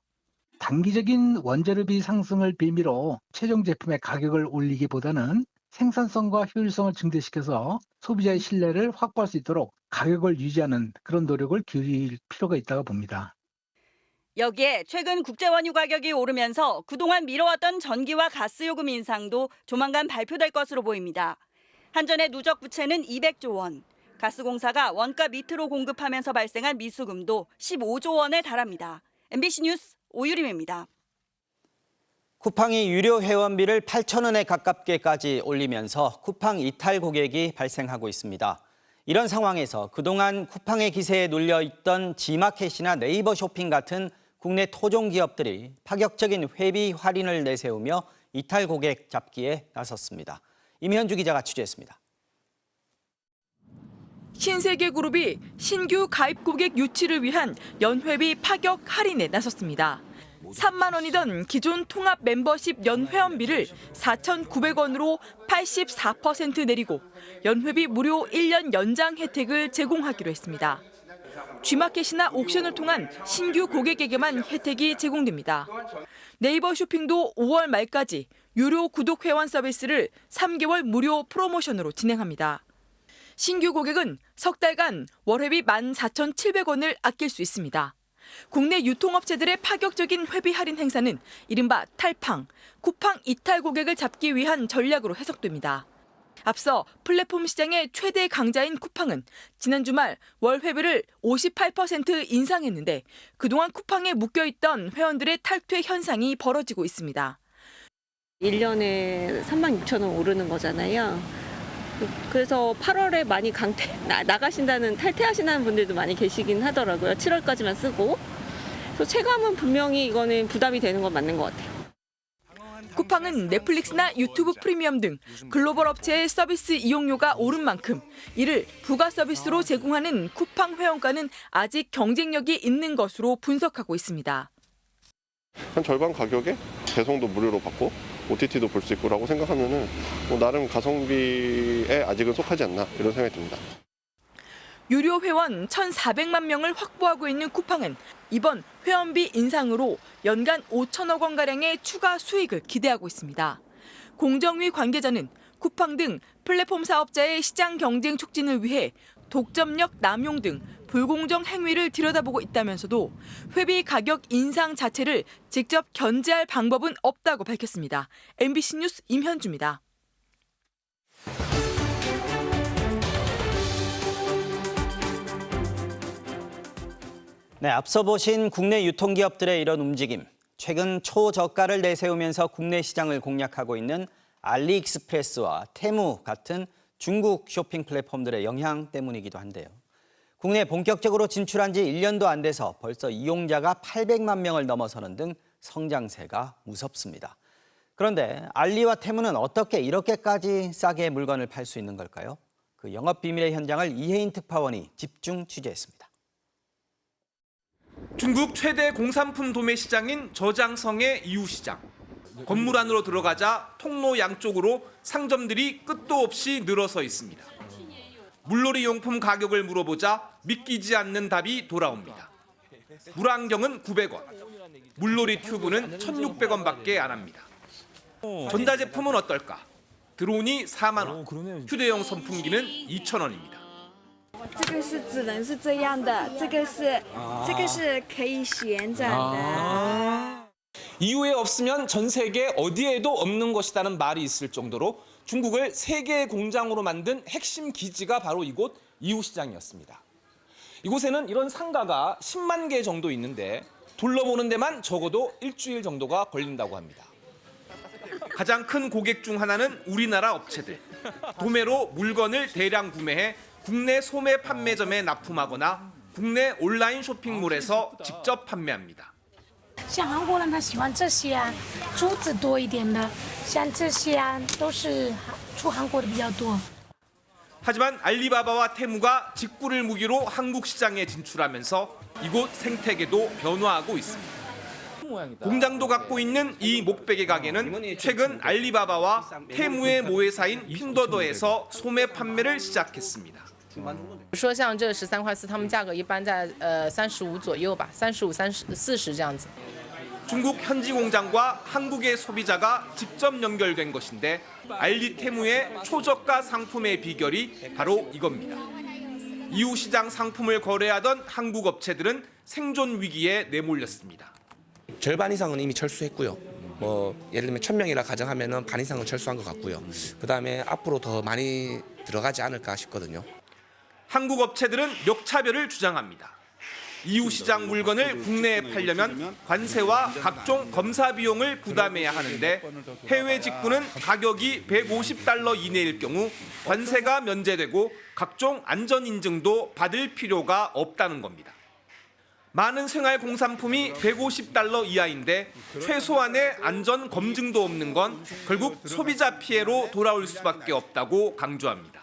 단기적인 원재료비 상승을 빌미로 최종 제품의 가격을 올리기보다는 생산성과 효율성을 증대시켜서 소비자의 신뢰를 확보할 수 있도록 가격을 유지하는 그런 노력을 기울일 필요가 있다고 봅니다. 여기에 최근 국제원유 가격이 오르면서 그동안 미뤄왔던 전기와 가스요금 인상도 조만간 발표될 것으로 보입니다. 한전의 누적 부채는 200조 원, 가스공사가 원가 밑으로 공급하면서 발생한 미수금도 15조 원에 달합니다. MBC 뉴스 오유림입니다. 쿠팡이 유료 회원비를 8,000원에 가깝게까지 올리면서 쿠팡 이탈 고객이 발생하고 있습니다. 이런 상황에서 그동안 쿠팡의 기세에 눌려있던 지마켓이나 네이버 쇼핑 같은 국내 토종 기업들이 파격적인 회비 할인을 내세우며 이탈 고객 잡기에 나섰습니다. 임현주 기자가 취재했습니다. 신세계그룹이 신규 가입 고객 유치를 위한 연회비 파격 할인에 나섰습니다. 3만 원이던 기존 통합 멤버십 연회원비를 4,900원으로 84% 내리고 연회비 무료 1년 연장 혜택을 제공하기로 했습니다. G마켓이나 옥션을 통한 신규 고객에게만 혜택이 제공됩니다. 네이버 쇼핑도 5월 말까지 유료 구독 회원 서비스를 3개월 무료 프로모션으로 진행합니다. 신규 고객은 석 달간 월회비 14,700원을 아낄 수 있습니다. 국내 유통업체들의 파격적인 회비 할인 행사는 이른바 탈팡, 쿠팡 이탈 고객을 잡기 위한 전략으로 해석됩니다. 앞서 플랫폼 시장의 최대 강자인 쿠팡은 지난 주말 월 회비를 58% 인상했는데 그동안 쿠팡에 묶여있던 회원들의 탈퇴 현상이 벌어지고 있습니다. 1년에 36,000원 오르는 거잖아요. 그래서 8월에 많이 나가신다는 탈퇴하시는 분들도 많이 계시긴 하더라고요. 7월까지만 쓰고. 그래서 체감은 분명히 이거는 부담이 되는 건 맞는 것 같아요. 쿠팡은 넷플릭스나 유튜브 프리미엄 등 글로벌 업체의 서비스 이용료가 오른 만큼 이를 부가 서비스로 제공하는 쿠팡 회원가는 아직 경쟁력이 있는 것으로 분석하고 있습니다. 한 절반 가격에 배송도 무료로 받고 OTT도 볼 수 있고라고 생각하면은 나름 가성비에 아직은 속하지 않나 이런 생각이 듭니다. 유료 회원 1,400만 명을 확보하고 있는 쿠팡은 이번 회원비 인상으로 연간 5천억 원가량의 추가 수익을 기대하고 있습니다. 공정위 관계자는 쿠팡 등 플랫폼 사업자의 시장 경쟁 촉진을 위해 독점력 남용 등 불공정 행위를 들여다보고 있다면서도 회비 가격 인상 자체를 직접 견제할 방법은 없다고 밝혔습니다. MBC 뉴스 임현주입니다. 네, 앞서 보신 국내 유통기업들의 이런 움직임. 최근 초저가를 내세우면서 국내 시장을 공략하고 있는 알리익스프레스와 테무 같은 중국 쇼핑 플랫폼들의 영향 때문이기도 한데요. 국내에 본격적으로 진출한 지 1년도 안 돼서 벌써 이용자가 800만 명을 넘어서는 등 성장세가 무섭습니다. 그런데 알리와 테무는 어떻게 이렇게까지 싸게 물건을 팔 수 있는 걸까요? 그 영업 비밀의 현장을 이혜인 특파원이 집중 취재했습니다. 중국 최대 공산품 도매 시장인 저장성의 이웃시장. 건물 안으로 들어가자 통로 양쪽으로 상점들이 끝도 없이 늘어서 있습니다. 물놀이 용품 가격을 물어보자 믿기지 않는 답이 돌아옵니다. 물안경은 900원, 물놀이 튜브는 1,600원밖에 안 합니다. 전자제품은 어떨까? 드론이 4만 원, 휴대용 선풍기는 2,000원입니다. 这个是只能是这样的，这个是可以旋转的。 EU에 없으면 전 세계 어디에도 없는 것이라는 말이 있을 정도로 중국을 세계의 공장으로 만든 핵심 기지가 바로 이곳 이웃시장이었습니다. 이곳에는 이런 상가가 10만 개 정도 있는데 둘러보는 데만 적어도 일주일 정도가 걸린다고 합니다. 가장 큰 고객 중 하나는 우리나라 업체들. 도매로 물건을 대량 구매해 국내 소매 판매점에 납품하거나 국내 온라인 쇼핑몰에서 직접 판매합니다. 像韩国人他喜欢这些啊，珠子多一点的，像这些啊都是出韩国的比较多。 하지만 알리바바와 테무가 직구를 무기로 한국 시장에 진출하면서 이곳 생태계도 변화하고 있습니다. 공장도 갖고 있는 이 목베개 가게는 최근 알리바바와 테무의 모회사인 핀더더에서 소매 판매를 시작했습니다. 比如说像这13块4，他们价格一般在35左右吧，35、40这样子。 중국 현지 공장과 한국의 소비자가 직접 연결된 것인데 알리테무의 초저가 상품의 비결이 바로 이겁니다. 이웃시장 상품을 거래하던 한국 업체들은 생존 위기에 내몰렸습니다. 절반 이상은 이미 철수했고요. 예를 들면 1,000명이라 가정하면 반 이상은 철수한 것 같고요. 그다음에 앞으로 더 많이 들어가지 않을까 싶거든요. 한국 업체들은 역차별을 주장합니다. 이웃시장 물건을 국내에 팔려면 관세와 각종 검사 비용을 부담해야 하는데 해외 직구는 가격이 $150 이내일 경우 관세가 면제되고 각종 안전 인증도 받을 필요가 없다는 겁니다. 많은 생활 공산품이 $150 이하인데 최소한의 안전 검증도 없는 건 결국 소비자 피해로 돌아올 수밖에 없다고 강조합니다.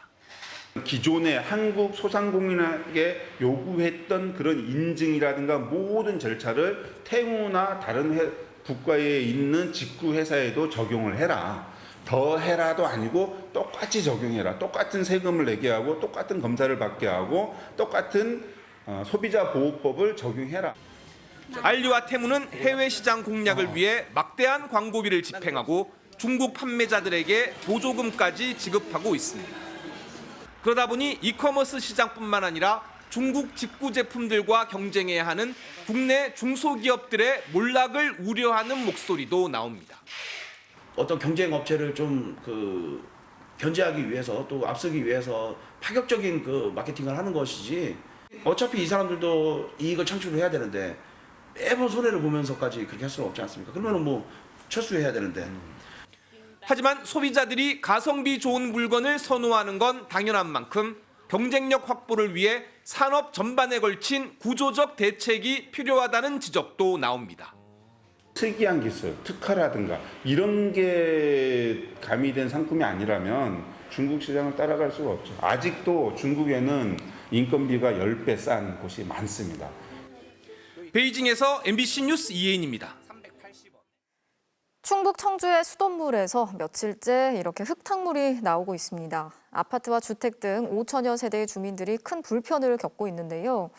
기존의 한국 소상공인에게 요구했던 그런 인증이라든가 모든 절차를 테무나 다른 국가에 있는 직구 회사에도 적용을 해라. 더 해라도 아니고 똑같이 적용해라. 똑같은 세금을 내게 하고 똑같은 검사를 받게 하고 똑같은 소비자 보호법을 적용해라. 알리와 테무는 해외 시장 공략을 위해 막대한 광고비를 집행하고 중국 판매자들에게 보조금까지 지급하고 있습니다. 그러다 보니 이커머스 시장뿐만 아니라 중국 직구 제품들과 경쟁해야 하는 국내 중소기업들의 몰락을 우려하는 목소리도 나옵니다. 어떤 경쟁 업체를 좀 견제하기 위해서 또 앞서기 위해서 파격적인 마케팅을 하는 것이지 어차피 이 사람들도 이익을 창출을 해야 되는데 매번 손해를 보면서까지 그렇게 할 수는 없지 않습니까? 그러면은 철수해야 되는데. 하지만 소비자들이 가성비 좋은 물건을 선호하는 건 당연한 만큼 경쟁력 확보를 위해 산업 전반에 걸친 구조적 대책이 필요하다는 지적도 나옵니다. 특이한 기술, 특화라든가 이런 게 가미된 상품이 아니라면 중국 시장을 따라갈 수가 없죠. 아직도 중국에는 인건비가 10배 싼 곳이 많습니다. 베이징에서 MBC 뉴스 이혜인입니다. 충북 청주의 수돗물에서 며칠째 이렇게 흙탕물이 나오고 있습니다. 아파트와 주택 등 5천여 세대의 주민들이 큰 불편을 겪고 있는데요.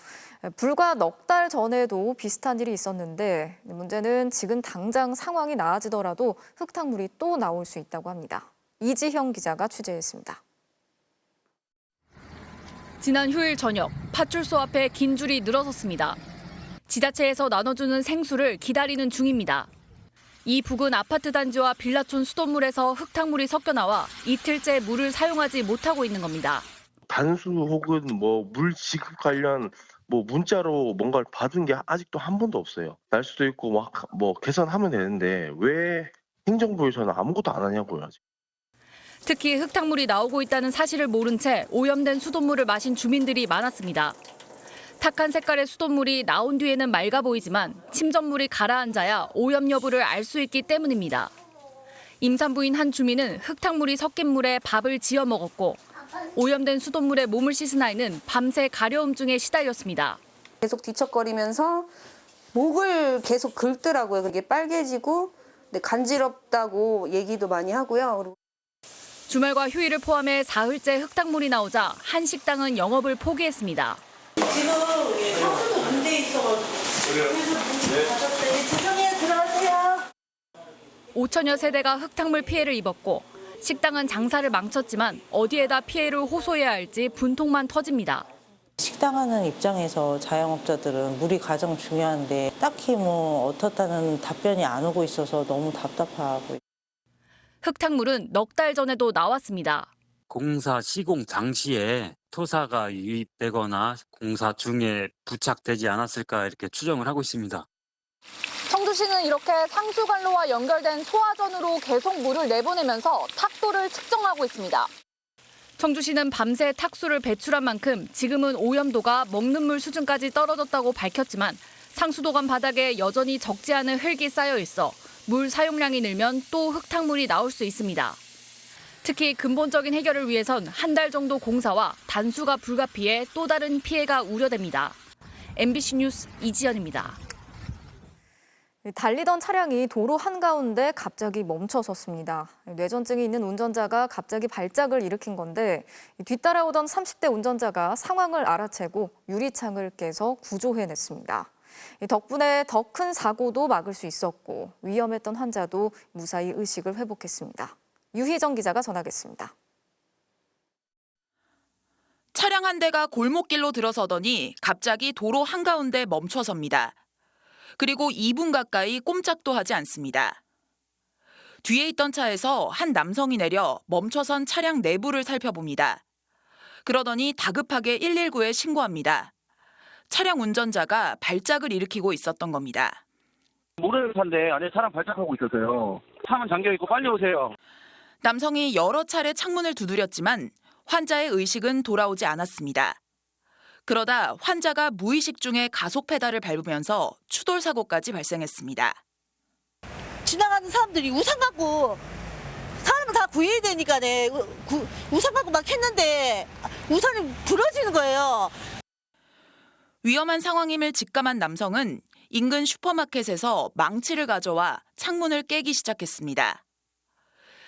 불과 넉 달 전에도 비슷한 일이 있었는데 문제는 지금 당장 상황이 나아지더라도 흙탕물이 또 나올 수 있다고 합니다. 이지형 기자가 취재했습니다. 지난 휴일 저녁 파출소 앞에 긴 줄이 늘어섰습니다. 지자체에서 나눠주는 생수를 기다리는 중입니다. 이 부근 아파트 단지와 빌라촌 수돗물에서 흙탕물이 섞여 나와 이틀째 물을 사용하지 못하고 있는 겁니다. 단수 혹은 물 지급 관련 뭐 문자로 뭔가를 받은 게 아직도 한 번도 없어요. 날 수도 있고 막 뭐 개선하면 되는데 왜 행정부에서는 아무것도 안 하냐고요. 아직. 특히 흙탕물이 나오고 있다는 사실을 모른 채 오염된 수돗물을 마신 주민들이 많았습니다. 탁한 색깔의 수돗물이 나온 뒤에는 맑아 보이지만 침전물이 가라앉아야 오염 여부를 알 수 있기 때문입니다. 임산부인 한 주민은 흙탕물이 섞인 물에 밥을 지어 먹었고 오염된 수돗물에 몸을 씻은 아이는 밤새 가려움증에 시달렸습니다. 계속 뒤척거리면서 목을 계속 긁더라고요. 그게 빨개지고 간지럽다고 얘기도 많이 하고요. 주말과 휴일을 포함해 사흘째 흙탕물이 나오자 한 식당은 영업을 포기했습니다. 지금 상수도 안 돼 있어가지고. 그래서 죄송해요. 들어가세요. 5천여 세대가 흙탕물 피해를 입었고 식당은 장사를 망쳤지만 어디에다 피해를 호소해야 할지 분통만 터집니다. 식당하는 입장에서 자영업자들은 물이 가장 중요한데 딱히 뭐 어떻다는 답변이 안 오고 있어서 너무 답답하고. 흙탕물은 넉 달 전에도 나왔습니다. 공사 시공 당시에 토사가 유입되거나 공사 중에 부착되지 않았을까 이렇게 추정을 하고 있습니다. 청주시는 이렇게 상수관로와 연결된 소화전으로 계속 물을 내보내면서 탁도를 측정하고 있습니다. 청주시는 밤새 탁수를 배출한 만큼 지금은 오염도가 먹는 물 수준까지 떨어졌다고 밝혔지만 상수도관 바닥에 여전히 적지 않은 흙이 쌓여 있어 물 사용량이 늘면 또 흙탕물이 나올 수 있습니다. 특히 근본적인 해결을 위해선 한 달 정도 공사와 단수가 불가피해 또 다른 피해가 우려됩니다. MBC 뉴스 이지연입니다. 달리던 차량이 도로 한가운데 갑자기 멈춰섰습니다. 뇌전증이 있는 운전자가 갑자기 발작을 일으킨 건데 뒤따라오던 30대 운전자가 상황을 알아채고 유리창을 깨서 구조해냈습니다. 덕분에 더 큰 사고도 막을 수 있었고 위험했던 환자도 무사히 의식을 회복했습니다. 유희정 기자가 전하겠습니다. 차량 한 대가 골목길로 들어서더니 갑자기 도로 한가운데 멈춰섭니다. 그리고 2분 가까이 꼼짝도 하지 않습니다. 뒤에 있던 차에서 한 남성이 내려 멈춰선 차량 내부를 살펴봅니다. 그러더니 다급하게 119에 신고합니다. 차량 운전자가 발작을 일으키고 있었던 겁니다. 모르는 차인데 안에 사람 발작하고 있어서요. 차만 잠겨있고 빨리 오세요. 남성이 여러 차례 창문을 두드렸지만 환자의 의식은 돌아오지 않았습니다. 그러다 환자가 무의식 중에 가속 페달을 밟으면서 추돌 사고까지 발생했습니다. 지나가는 사람들이 우산 갖고 사람을 다 구해야 되니까 우산 갖고 막 했는데 우산이 부러지는 거예요. 위험한 상황임을 직감한 남성은 인근 슈퍼마켓에서 망치를 가져와 창문을 깨기 시작했습니다.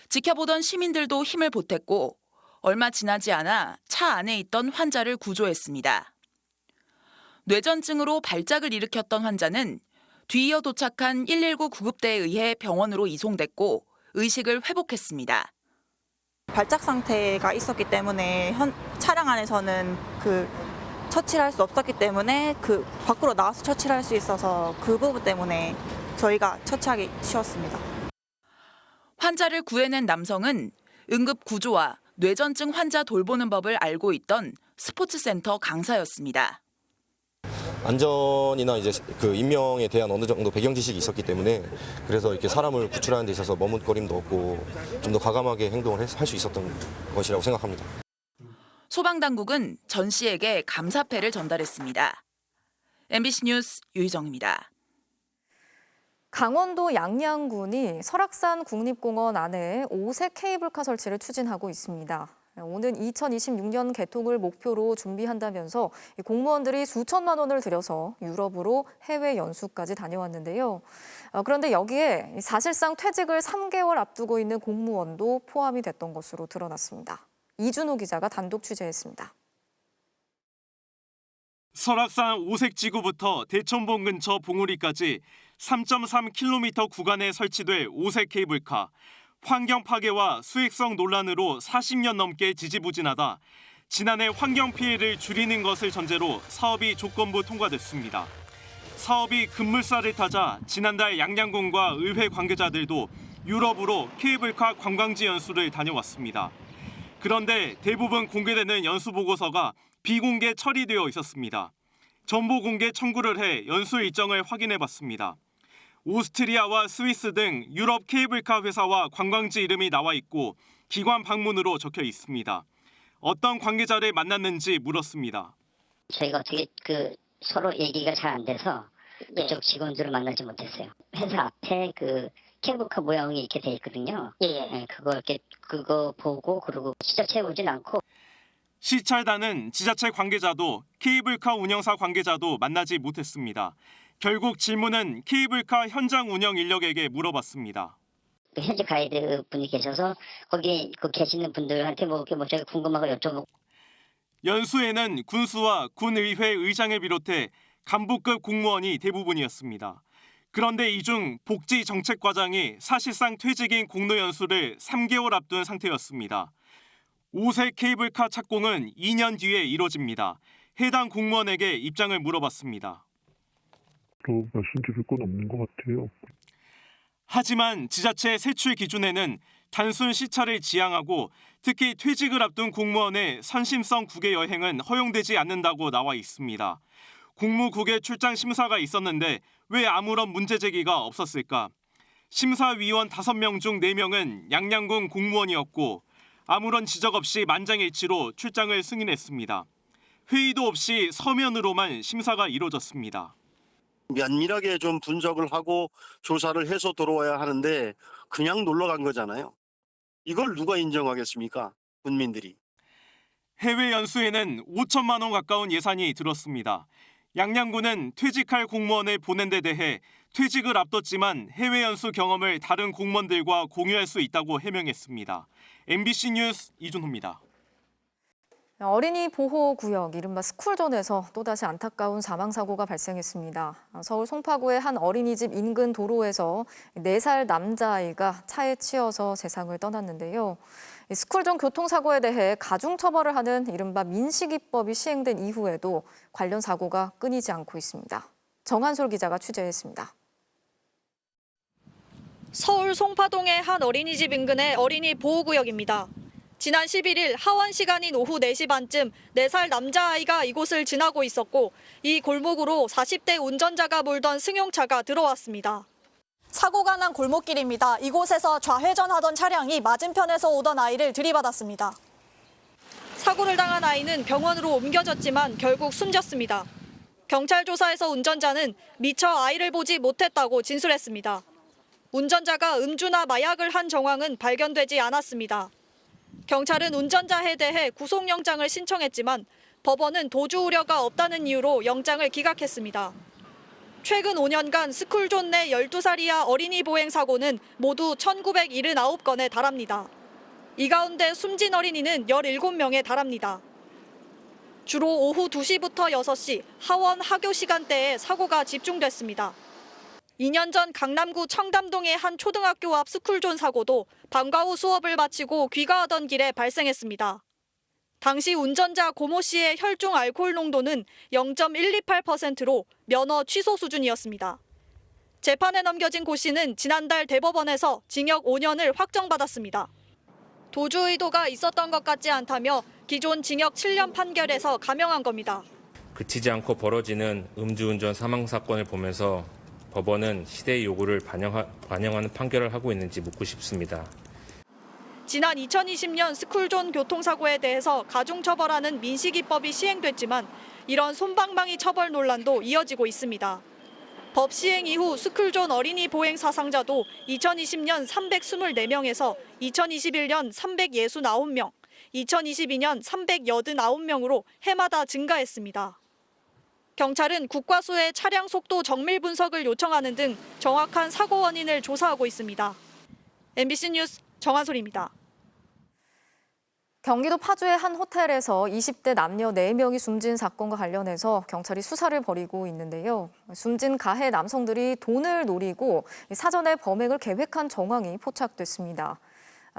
지켜보던 시민들도 힘을 보탰고 얼마 지나지 않아 차 안에 있던 환자를 구조했습니다. 뇌전증으로 발작을 일으켰던 환자는 뒤이어 도착한 119 구급대에 의해 병원으로 이송됐고 의식을 회복했습니다. 발작 상태가 있었기 때문에 차량 안에서는 처치를 할 수 없었기 때문에 밖으로 나와서 처치를 할 수 있어서 그 부분 때문에 저희가 처치하기 쉬웠습니다. 환자를 구해낸 남성은 응급 구조와 뇌전증 환자 돌보는 법을 알고 있던 스포츠센터 강사였습니다. 안전이나 이제 그 인명에 대한 어느 정도 배경 지식이 있었기 때문에 그래서 이렇게 사람을 구출하는 데 있어서 머뭇거림도 없고 좀 더 과감하게 행동을 할 수 있었던 것이라고 생각합니다. 소방당국은 전 씨에게 감사패를 전달했습니다. MBC 뉴스 유희정입니다. 강원도 양양군이 설악산 국립공원 안에 5색 케이블카 설치를 추진하고 있습니다. 오는 2026년 개통을 목표로 준비한다면서 공무원들이 수천만 원을 들여서 유럽으로 해외 연수까지 다녀왔는데요. 그런데 여기에 사실상 퇴직을 3개월 앞두고 있는 공무원도 포함이 됐던 것으로 드러났습니다. 이준호 기자가 단독 취재했습니다. 설악산 오색지구부터 대천봉 근처 봉우리까지 3.3km 구간에 설치될 5색 케이블카. 환경 파괴와 수익성 논란으로 40년 넘게 지지부진하다 지난해 환경 피해를 줄이는 것을 전제로 사업이 조건부 통과됐습니다. 사업이 급물살을 타자 지난달 양양군과 의회 관계자들도 유럽으로 케이블카 관광지 연수를 다녀왔습니다. 그런데 대부분 공개되는 연수 보고서가 비공개 처리되어 있었습니다. 정보 공개 청구를 해 연수 일정을 확인해봤습니다. 오스트리아와 스위스 등 유럽 케이블카 회사와 관광지 이름이 나와 있고 기관 방문으로 적혀 있습니다. 어떤 관계자를 만났는지 물었습니다. 저희가 어떻게 서로 얘기가 잘 안 돼서 그쪽 직원들을 만나지 못했어요. 회사 앞에 케이블카 모양이 이렇게 돼 있거든요. 네, 그거 보고 그리고 지자체에 오진 않고. 시찰단은 지자체 관계자도 케이블카 운영사 관계자도 만나지 못했습니다. 결국 질문은 케이블카 현장 운영 인력에게 물어봤습니다. 현지 가이드 분이 계셔서 거기 계시는 분들한테 제가 궁금한 거 여쭤보고. 연수에는 군수와 군의회 의장을 비롯해 간부급 공무원이 대부분이었습니다. 그런데 이 중 복지정책과장이 사실상 퇴직인 공로연수를 3개월 앞둔 상태였습니다. 오색 케이블카 착공은 2년 뒤에 이뤄집니다. 해당 공무원에게 입장을 물어봤습니다. 말씀드릴 건 없는 것 같아요. 하지만 지자체 세출 기준에는 단순 시찰을 지향하고 특히 퇴직을 앞둔 공무원의 선심성 국외 여행은 허용되지 않는다고 나와 있습니다. 국무국외 출장 심사가 있었는데 왜 아무런 문제 제기가 없었을까? 심사위원 5명 중 4명은 양양군 공무원이었고 아무런 지적 없이 만장일치로 출장을 승인했습니다. 회의도 없이 서면으로만 심사가 이루어졌습니다. 면밀하게 좀 분석을 하고 조사를 해서 들어와야 하는데 그냥 놀러 간 거잖아요. 이걸 누가 인정하겠습니까? 국민들이. 해외 연수에는 5천만 원 가까운 예산이 들었습니다. 양양군은 퇴직할 공무원을 보낸 데 대해 퇴직을 앞뒀지만 해외 연수 경험을 다른 공무원들과 공유할 수 있다고 해명했습니다. MBC 뉴스 이준호입니다. 어린이 보호구역 이른바 스쿨존에서 또다시 안타까운 사망사고가 발생했습니다. 서울 송파구의 한 어린이집 인근 도로에서 4살 남자아이가 차에 치여서 세상을 떠났는데요. 스쿨존 교통사고에 대해 가중처벌을 하는 이른바 민식이법이 시행된 이후에도 관련 사고가 끊이지 않고 있습니다. 정한솔 기자가 취재했습니다. 서울 송파동의 한 어린이집 인근의 어린이 보호구역입니다. 지난 11일 하원 시간인 오후 4시 반쯤 4살 남자아이가 이곳을 지나고 있었고 이 골목으로 40대 운전자가 몰던 승용차가 들어왔습니다. 사고가 난 골목길입니다. 이곳에서 좌회전하던 차량이 맞은편에서 오던 아이를 들이받았습니다. 사고를 당한 아이는 병원으로 옮겨졌지만 결국 숨졌습니다. 경찰 조사에서 운전자는 미처 아이를 보지 못했다고 진술했습니다. 운전자가 음주나 마약을 한 정황은 발견되지 않았습니다. 경찰은 운전자에 대해 구속영장을 신청했지만 법원은 도주 우려가 없다는 이유로 영장을 기각했습니다. 최근 5년간 스쿨존 내 12살 이하 어린이 보행 사고는 모두 1,979건에 달합니다. 이 가운데 숨진 어린이는 17명에 달합니다. 주로 오후 2시부터 6시 하원 하교 시간대에 사고가 집중됐습니다. 2년 전 강남구 청담동의 한 초등학교 앞 스쿨존 사고도 방과 후 수업을 마치고 귀가하던 길에 발생했습니다. 당시 운전자 고모 씨의 혈중 알코올 농도는 0.128%로 면허 취소 수준이었습니다. 재판에 넘겨진 고 씨는 지난달 대법원에서 징역 5년을 확정받았습니다. 도주 의도가 있었던 것 같지 않다며 기존 징역 7년 판결에서 감형한 겁니다. 그치지 않고 벌어지는 음주운전 사망 사건을 보면서 법원은 시대의 요구를 반영하는 판결을 하고 있는지 묻고 싶습니다. 지난 2020년 스쿨존 교통사고에 대해서 가중처벌하는 민식이법이 시행됐지만 이런 솜방망이 처벌 논란도 이어지고 있습니다. 법 시행 이후 스쿨존 어린이 보행 사상자도 2020년 324명에서 2021년 369명, 2022년 389명으로 해마다 증가했습니다. 경찰은 국과수의 차량 속도 정밀 분석을 요청하는 등 정확한 사고 원인을 조사하고 있습니다. MBC 뉴스 정한솔입니다. 경기도 파주의 한 호텔에서 20대 남녀 4명이 숨진 사건과 관련해서 경찰이 수사를 벌이고 있는데요. 숨진 가해 남성들이 돈을 노리고 사전에 범행을 계획한 정황이 포착됐습니다.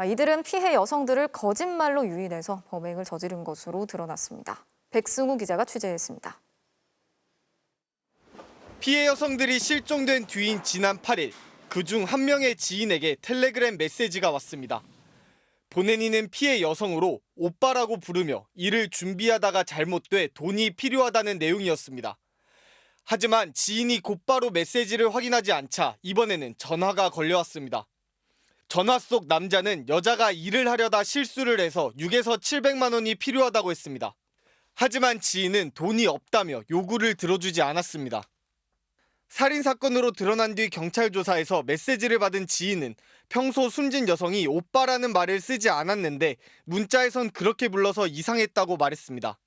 이들은 피해 여성들을 거짓말로 유인해서 범행을 저지른 것으로 드러났습니다. 백승우 기자가 취재했습니다. 피해 여성들이 실종된 뒤인 지난 8일, 그중 한 명의 지인에게 텔레그램 메시지가 왔습니다. 보낸 이는 피해 여성으로 오빠라고 부르며 일을 준비하다가 잘못돼 돈이 필요하다는 내용이었습니다. 하지만 지인이 곧바로 메시지를 확인하지 않자 이번에는 전화가 걸려왔습니다. 전화 속 남자는 여자가 일을 하려다 실수를 해서 6에서 700만 원이 필요하다고 했습니다. 하지만 지인은 돈이 없다며 요구를 들어주지 않았습니다. 살인사건으로 드러난 뒤 경찰 조사에서 메시지를 받은 지인은 평소 숨진 여성이 오빠라는 말을 쓰지 않았는데 문자에선 그렇게 불러서 이상했다고 말했습니다.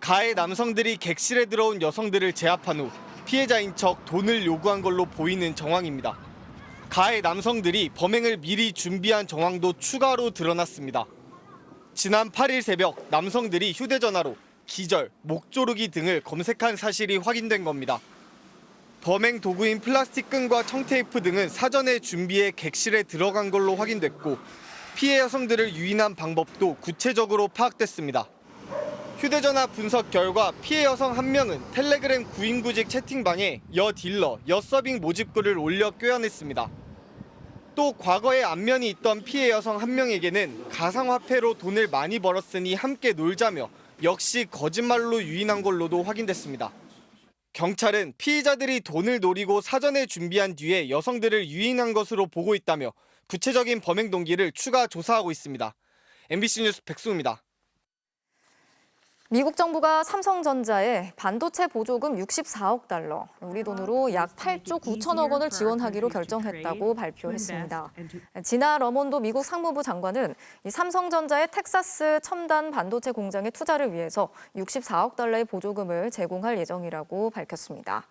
가해 남성들이 객실에 들어온 여성들을 제압한 후 피해자인 척 돈을 요구한 걸로 보이는 정황입니다. 가해 남성들이 범행을 미리 준비한 정황도 추가로 드러났습니다. 지난 8일 새벽 남성들이 휴대전화로 기절, 목 조르기 등을 검색한 사실이 확인된 겁니다. 범행 도구인 플라스틱 끈과 청테이프 등은 사전에 준비해 객실에 들어간 걸로 확인됐고 피해 여성들을 유인한 방법도 구체적으로 파악됐습니다. 휴대전화 분석 결과 피해 여성 한 명은 텔레그램 구인구직 채팅방에 여 딜러, 여 서빙 모집글을 올려 꿰어냈습니다. 또 과거에 안면이 있던 피해 여성 한 명에게는 가상화폐로 돈을 많이 벌었으니 함께 놀자며 역시 거짓말로 유인한 걸로도 확인됐습니다. 경찰은 피의자들이 돈을 노리고 사전에 준비한 뒤에 여성들을 유인한 것으로 보고 있다며 구체적인 범행 동기를 추가 조사하고 있습니다. MBC 뉴스 백수입니다. 미국 정부가 삼성전자에 반도체 보조금 64억 달러, 우리 돈으로 약 8조 9천억 원을 지원하기로 결정했다고 발표했습니다. 지나 러몬도 미국 상무부 장관은 이 삼성전자의 텍사스 첨단 반도체 공장의 투자를 위해서 64억 달러의 보조금을 제공할 예정이라고 밝혔습니다.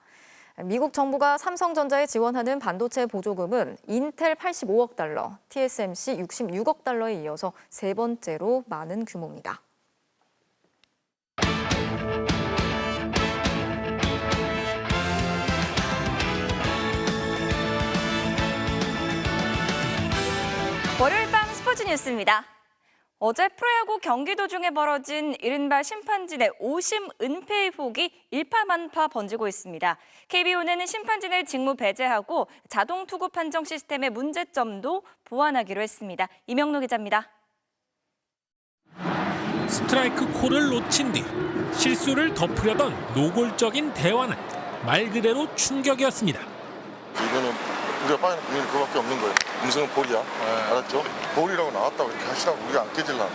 미국 정부가 삼성전자에 지원하는 반도체 보조금은 인텔 85억 달러, TSMC 66억 달러에 이어서 세 번째로 많은 규모입니다. 월요일 밤 스포츠 뉴스입니다. 어제 프로야구 경기 도중에 벌어진 이른바 심판진의 오심 은폐 의혹이 일파만파 번지고 있습니다. KBO는 심판진을 직무 배제하고 자동 투구 판정 시스템의 문제점도 보완하기로 했습니다. 이명노 기자입니다. 스트라이크 콜을 놓친 뒤 실수를 덮으려던 노골적인 대화는 말 그대로 충격이었습니다. 이거는 우리가 빠지는 국민이 그거밖에 없는 거예요. 음성은 볼이야. 알았죠? 볼이라고 나왔다고 이렇게 하시라고 우리가 안 깨지려면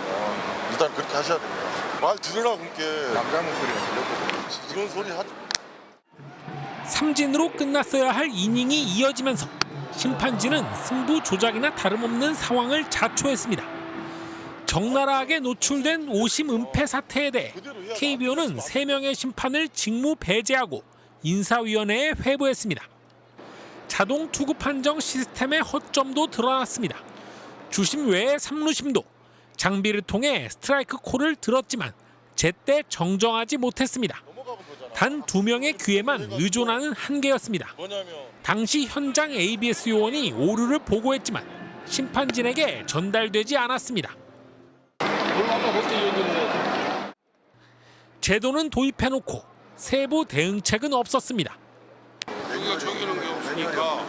일단 그렇게 하셔야 됩니다. 말 들으라고 그렇게 남자는 소리가 들렸거든요. 이런 소리 하지. 삼진으로 끝났어야 할 이닝이 이어지면서 심판진은 승부 조작이나 다름없는 상황을 자초했습니다. 적나라하게 노출된 오심 은폐 사태에 대해 KBO는 3명의 심판을 직무 배제하고 인사위원회에 회부했습니다. 자동 투구 판정 시스템의 허점도 드러났습니다. 주심 외의 삼루심도 장비를 통해 스트라이크 콜을 들었지만 제때 정정하지 못했습니다. 단 2명의 귀에만 의존하는 한계였습니다. 당시 현장 ABS 요원이 오류를 보고했지만 심판진에게 전달되지 않았습니다. 제도는 도입해놓고 세부 대응책은 없었습니다. 우리가 정해놓은 게 없으니까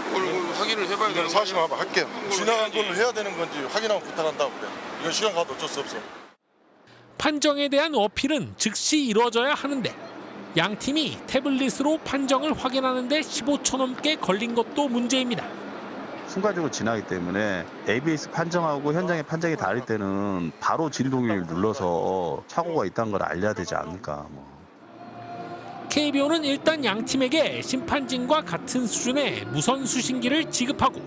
그걸 확인을 해봐야 되는 사실 한번 할게요. 지나간 걸 해야 되는 건지 확인하고 부탁한다고 그래. 이건 시간 가도 어쩔 수 없어. 판정에 대한 어필은 즉시 이루어져야 하는데 양 팀이 태블릿으로 판정을 확인하는 데 15초 넘게 걸린 것도 문제입니다. 순간적으로 지나기 때문에 ABS 판정하고 현장의 판정이 다를 때는 바로 진동을 눌러서 착오가 있다는 걸 알려야 되지 않을까. KBO는 일단 양 팀에게 심판진과 같은 수준의 무선 수신기를 지급하고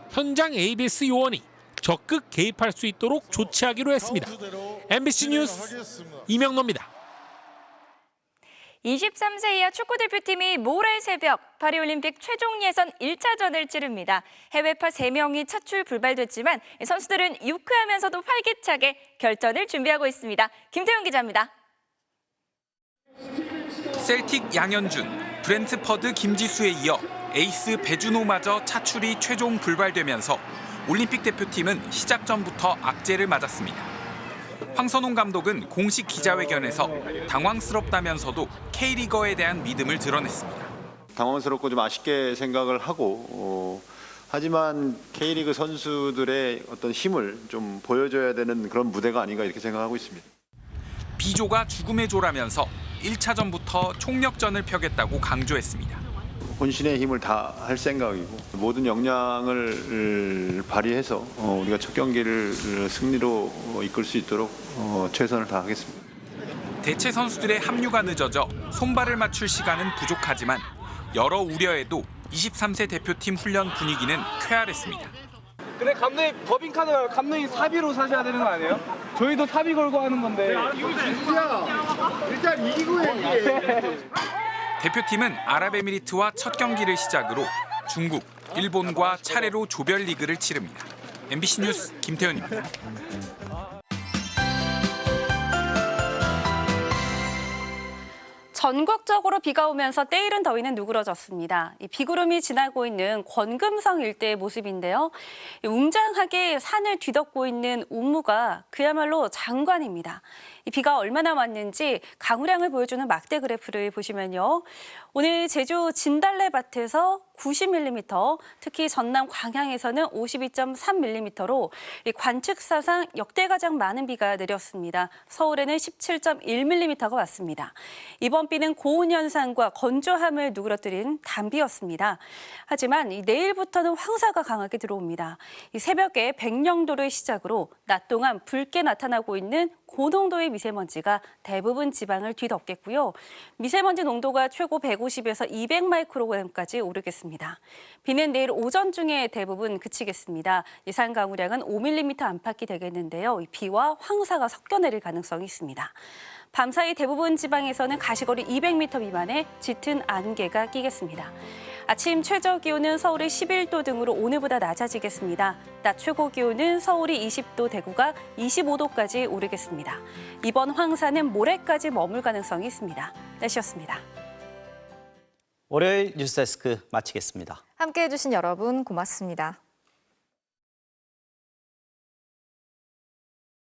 현장 ABS 요원이 적극 개입할 수 있도록 조치하기로 했습니다. MBC 뉴스 이명노입니다. 23세 이하 축구대표팀이 모레 새벽 파리올림픽 최종 예선 1차전을 치릅니다. 해외파 3명이 차출 불발됐지만 선수들은 유쾌하면서도 활기차게 결전을 준비하고 있습니다. 김태훈 기자입니다. 셀틱 양현준, 브렌트퍼드 김지수에 이어 에이스 배준호마저 차출이 최종 불발되면서 올림픽 대표팀은 시작 전부터 악재를 맞았습니다. 황선홍 감독은 공식 기자회견에서 당황스럽다면서도 K리거에 대한 믿음을 드러냈습니다. 당황스럽고 좀 아쉽게 생각을 하고 하지만 K리그 선수들의 어떤 힘을 좀 보여줘야 되는 그런 무대가 아닌가 이렇게 생각하고 있습니다. B조가 죽음의 조라면서 1차전부터 총력전을 펴겠다고 강조했습니다. 본신의 힘을 다 할 생각이고 모든 역량을 발휘해서 우리가 첫 경기를 승리로 이끌 수 있도록 최선을 다하겠습니다. 대체 선수들의 합류가 늦어져 손발을 맞출 시간은 부족하지만 여러 우려에도 23세 대표팀 훈련 분위기는 쾌활했습니다. 근데 감독님 법인카드 말고 감독님 사비로 사셔야 되는 거 아니에요? 저희도 사비 걸고 하는 건데. 일단 이기고 얘기해. 대표팀은 아랍에미리트와 첫 경기를 시작으로 중국, 일본과 차례로 조별리그를 치릅니다. MBC 뉴스 김태현입니다. 전국적으로 비가 오면서 때이른 더위는 누그러졌습니다. 이 비구름이 지나고 있는 권금성 일대의 모습인데요. 웅장하게 산을 뒤덮고 있는 운무가 그야말로 장관입니다. 이 비가 얼마나 왔는지 강우량을 보여주는 막대 그래프를 보시면요. 오늘 제주 진달래밭에서 90mm, 특히 전남 광양에서는 52.3mm로 관측 사상 역대 가장 많은 비가 내렸습니다. 서울에는 17.1mm가 왔습니다. 이번 비는 고온 현상과 건조함을 누그러뜨린 단비였습니다. 하지만 내일부터는 황사가 강하게 들어옵니다. 새벽에 백령도를 시작으로 낮 동안 붉게 나타나고 있는 고농도의 미세먼지가 대부분 지방을 뒤덮겠고요. 미세먼지 농도가 최고 150에서 200마이크로그램까지 오르겠습니다. 비는 내일 오전 중에 대부분 그치겠습니다. 예상 강우량은 5mm 안팎이 되겠는데요. 비와 황사가 섞여 내릴 가능성이 있습니다. 밤사이 대부분 지방에서는 가시거리 200m 미만의 짙은 안개가 끼겠습니다. 아침 최저 기온은 서울이 11도 등으로 오늘보다 낮아지겠습니다. 낮 최고 기온은 서울이 20도, 대구가 25도까지 오르겠습니다. 이번 황사는 모레까지 머물 가능성이 있습니다. 날씨였습니다. 월요일 뉴스데스크 마치겠습니다. 함께해 주신 여러분 고맙습니다.